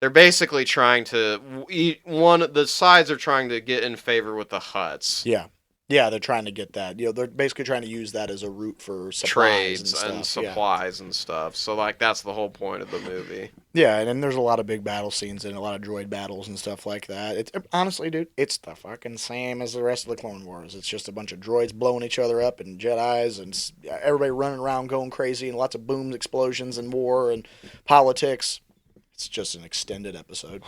They're basically trying to the sides are trying to get in favor with the Hutts.
Yeah, they're trying to get that. They're basically trying to use that as a route for supplies
Trades
and stuff.
supplies and stuff. So like that's the whole point of the movie.
Yeah, and then there's a lot of big battle scenes and a lot of droid battles and stuff like that. It's honestly, dude, it's the fucking same as the rest of the Clone Wars. It's just a bunch of droids blowing each other up and Jedis and everybody running around going crazy and lots of booms, explosions, and war and politics. It's just an extended episode.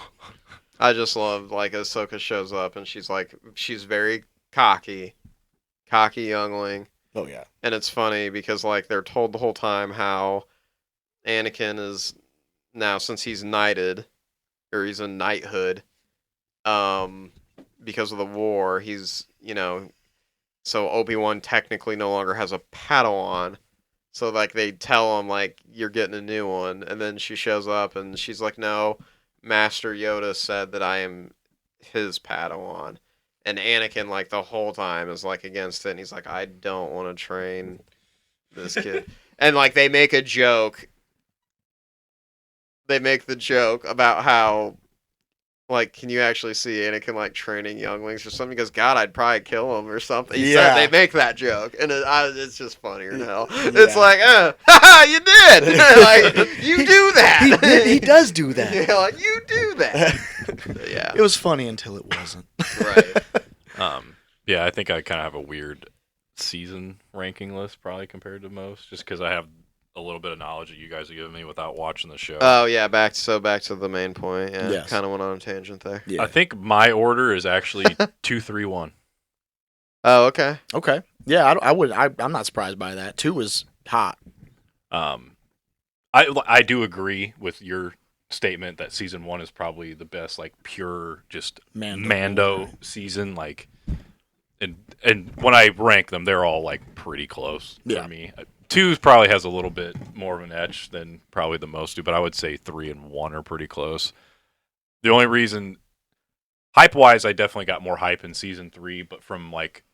I just love like Ahsoka shows up and she's very cocky youngling.
Oh yeah.
And it's funny because like they're told the whole time how Anakin is now since he's knighted or he's in knighthood because of the war, he's, so Obi-Wan technically no longer has a Padawan. So like they tell him like you're getting a new one and then she shows up and she's like, "No, Master Yoda said that I am his Padawan." And Anakin, like, the whole time is, like, against it. And he's like, "I don't want to train this kid." And, like, they make a joke. They make the joke about how, like, can you actually see Anakin, like, training younglings or something? He goes, "God, I'd probably kill him or something."
Yeah.
They make that joke. And it's just funnier than hell.
Yeah.
It's like, haha, you did! Like, you do that!
He does do that.
Yeah, like, you do that! Yeah.
It was funny until it wasn't.
Right.
Yeah, I think I kind of have a weird season ranking list probably compared to most, just because I have a little bit of knowledge that you guys have given me without watching the show.
Oh yeah, back to the main point. Yeah,
Yes.
kind of went on a tangent there.
Yeah.
I think my order is actually 2, 3, 1.
Oh okay.
Okay. Yeah, I'm not surprised by that. 2 was hot.
I do agree with your statement that season 1 is probably the best, like pure just Mando season. Like, and when I rank them, they're all like pretty close for me. 2 probably has a little bit more of an edge than probably the most do, but I would say 3 and 1 are pretty close. The only reason, hype wise, I definitely got more hype in season 3, but from like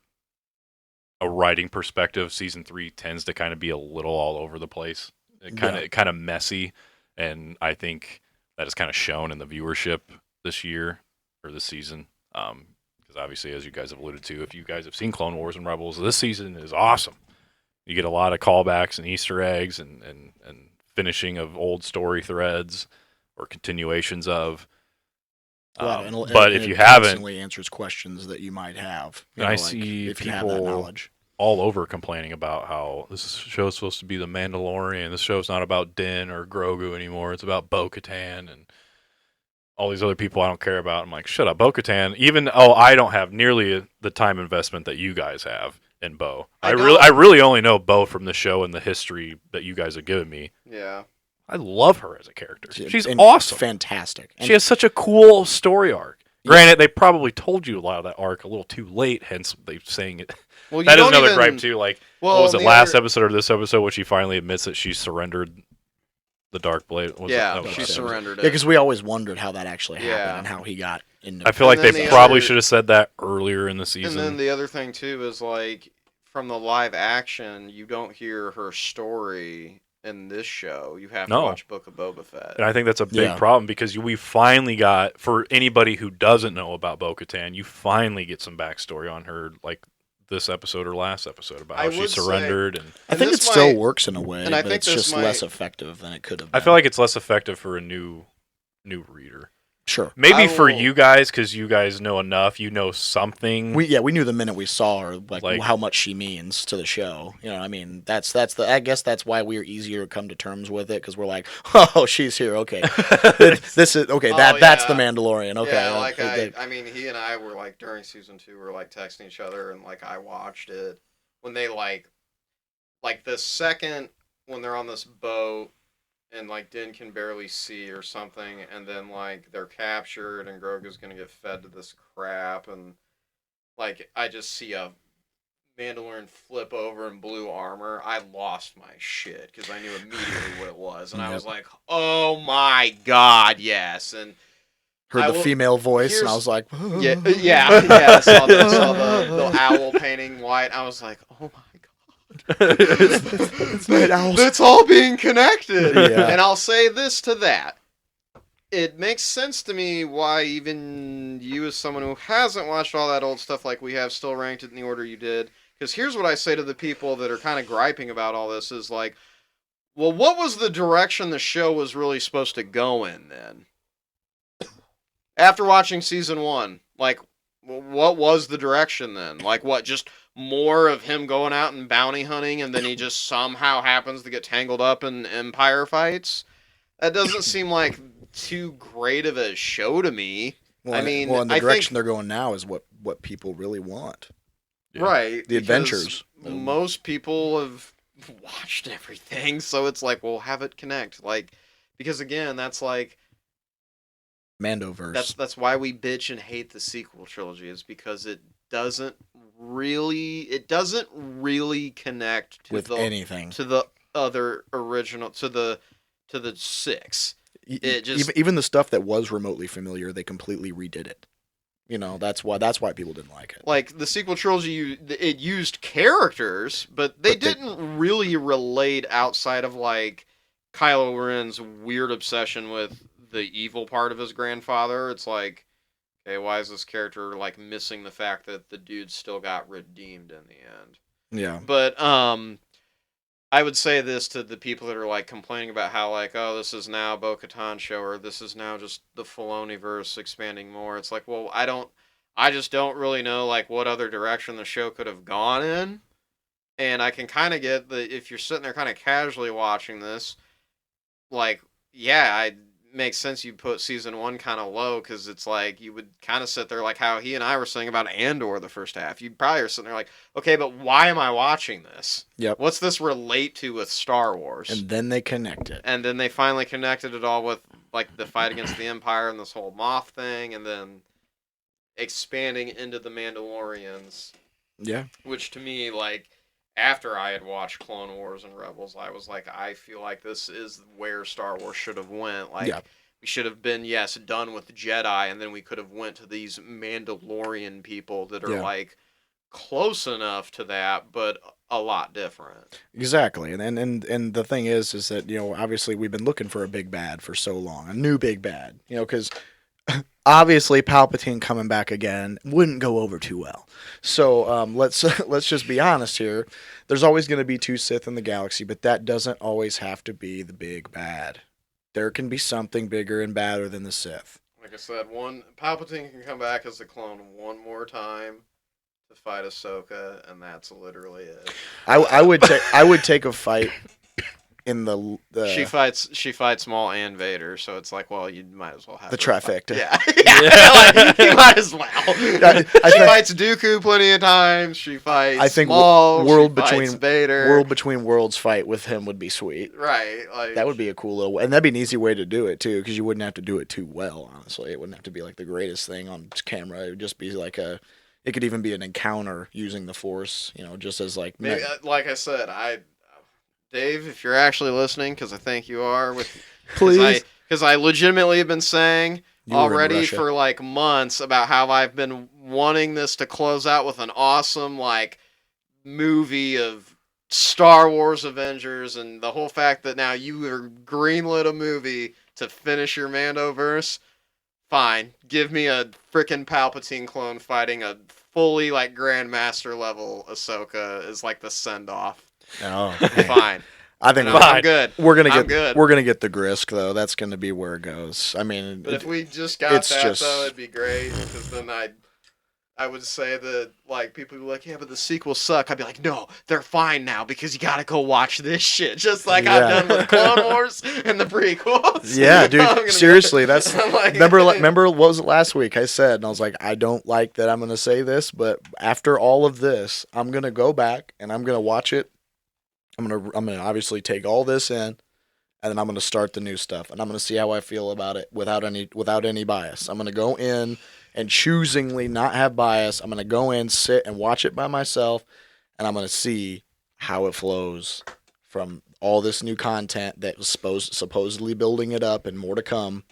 a writing perspective, season 3 tends to kind of be a little all over the place. Kind of messy, and I think that is kind of shown in the viewership this year or this season. Because obviously, as you guys have alluded to, if you guys have seen Clone Wars and Rebels, this season is awesome. You get a lot of callbacks and Easter eggs and finishing of old story threads or continuations of. But if you haven't,
constantly answers questions that you might have.
And I see
if you have that
people
knowledge.
all over complaining about how this show's supposed to be the Mandalorian. This show's not about Din or Grogu anymore. It's about Bo-Katan and all these other people I don't care about. I'm like, shut up, Bo-Katan. Even I don't have nearly the time investment that you guys have in Bo. I really only know Bo from the show and the history that you guys have given me.
Yeah.
I love her as a character. She's
And
awesome.
Fantastic.
She has such a cool story arc. Granted, they probably told you a lot of that arc a little too late, hence they saying it.
Well,
That is another gripe too. Like,
Well,
what was it,
the
last
other-
episode or this episode, when she finally admits that she surrendered the Dark Blade?
Yeah,
she
she surrendered it.
Yeah, because we always wondered how that actually happened
Yeah.
and how he got into
I feel like
And
they
then
probably
the other-
should have said that earlier in the
And
season.
then the other thing too is like from the live action, you don't hear her story in this show. You have to
No.
watch Book of Boba Fett.
And I think that's a big
Yeah.
problem because we finally got, for anybody who doesn't know about Bo-Katan, you finally get some backstory on her, like this episode or last episode about
I
how she
would say-
surrendered. And
I think it
this
still
might-
works in a way,
and I
but
think
it's
this
just
might-
less effective than it could have been.
I feel like it's less effective for a new reader.
Sure.
Maybe
I
for
will-
you guys, because you guys know enough, you know something.
We knew the minute we saw her like how much she means to the show. You know, I mean, I guess that's why we're easier to come to terms with it because we're like, oh, she's here. Okay, this is okay. That's the
yeah.
Mandalorian. Okay,
Yeah, like I mean, he and I were like during season 2, we were like texting each other, and like I watched it when they like the second when they're on this boat and like Din can barely see or something, and then like they're captured and Grogu's gonna get fed to this crap, and like I just see a Mandalorian flip over in blue armor. I lost my shit because I knew immediately what it was, and I was like, "Oh my god, yes!" And
heard the female voice, and I
here's-
was like,
yeah. I saw the owl painting white. I was like, "Oh my god."
It's night owls.
It's all being connected.
Yeah.
And I'll say this to that. It makes sense to me why even you as someone who hasn't watched all that old stuff like we have still ranked it in the order you did. Because here's what I say to the people that are kind of griping about all this is like, well, what was the direction the show was really supposed to go in then? After watching season 1, like, what was the direction then? Like, what, just more of him going out and bounty hunting and then he just somehow happens to get tangled up in Empire fights? That doesn't seem like too great of a show to me.
Well,
I mean,
and the
I
direction
think-
they're going now is what people really want.
Yeah.
Right.
The
because
adventures.
Most people have watched everything, so it's like, well, have it connect. Like, because again, that's like,
Mandoverse.
that's why we bitch and hate the sequel trilogy, is because it doesn't really connect to
with anything.
to the other original, to the 6. It just-
Even the stuff that was remotely familiar, they completely redid it. You know, that's why people didn't like it.
Like the sequel trilogy, it used characters, but they didn't really relate outside of like Kylo Ren's weird obsession with the evil part of his grandfather. It's like, okay, why is this character like missing the fact that the dude still got redeemed in the end?
Yeah.
But I would say this to the people that are like complaining about how like, oh, this is now Bo-Katan show, or this is now just the Filoniverse expanding more. It's like, well, I just don't really know like what other direction the show could have gone in. And I can kind of get if you're sitting there kind of casually watching this, like, yeah, it makes sense you put season 1 kind of low, because it's like you would kind of sit there like how he and I were saying about Andor the first half. You probably are sitting there like, okay, but why am I watching this?
Yep.
What's this relate to with Star Wars?
And then they connect it.
And then they finally connected it all with like the fight against the Empire and this whole Moff thing, and then expanding into the Mandalorians.
Yeah.
Which to me, like, after I had watched Clone Wars and Rebels, I was like, I feel like this is where Star Wars should have went. Like, we should have been, yes, done with the Jedi, and then we could have went to these Mandalorian people that are like close enough to that, but a lot different.
Exactly. And the thing is that, you know, obviously we've been looking for a big bad for so long, a new big bad, you know, because obviously Palpatine coming back again wouldn't go over too well. So let's just be honest here. There's always going to be 2 Sith in the galaxy, but that doesn't always have to be the big bad. There can be something bigger and badder than the Sith.
Like I said, Palpatine can come back as a clone one more time to fight Ahsoka, and that's literally it.
I would take a fight in the
she fights Maul and Vader, so it's like, well, you might as well have
the trifecta.
Yeah. Like, you might as well. She fights Dooku plenty of times. She fights
I think
Maul.
world
she
between
fights Vader.
World between worlds fight with him would be sweet.
Right. Like,
that would be a cool little, and that'd be an easy way to do it too, because you wouldn't have to do it too well. Honestly, it wouldn't have to be like the greatest thing on camera. It would just be like it could even be an encounter using the Force, you know, just as like.
Maybe, like I said, Dave, if you're actually listening, because I think you are,
please,
because I legitimately have been saying already for like months about how I've been wanting this to close out with an awesome like movie of Star Wars Avengers, and the whole fact that now you are greenlit a movie to finish your Mandoverse. Fine, give me a frickin' Palpatine clone fighting a fully like Grandmaster level Ahsoka is like the send off.
Oh,
fine.
I think
I'm good.
We're gonna get the Grisk though. That's gonna be where it goes. I mean,
but if we just got that though, it'd be great. Because then I would say that like people would be like, yeah, but the sequels suck. I'd be like, no, they're fine now because you gotta go watch this shit. Just like I've done with Clone Wars and the prequels.
Yeah, dude. Seriously, that's like, remember what was it last week? I said, and I was like, I don't like that I'm gonna say this, but after all of this, I'm gonna go back and I'm gonna watch it. I'm gonna obviously take all this in, and then I'm gonna start the new stuff, and I'm gonna see how I feel about it without any bias. I'm gonna go in and choosingly not have bias. I'm gonna go in, sit, and watch it by myself, and I'm gonna see how it flows from all this new content that was supposedly building it up, and more to come.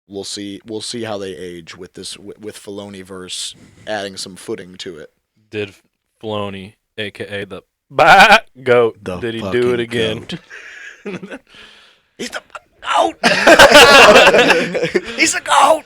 We'll see how they age with Filoni-verse adding some footing to it.
Did Filoni, aka the goat, did he do it again?
He's the goat. He's a goat.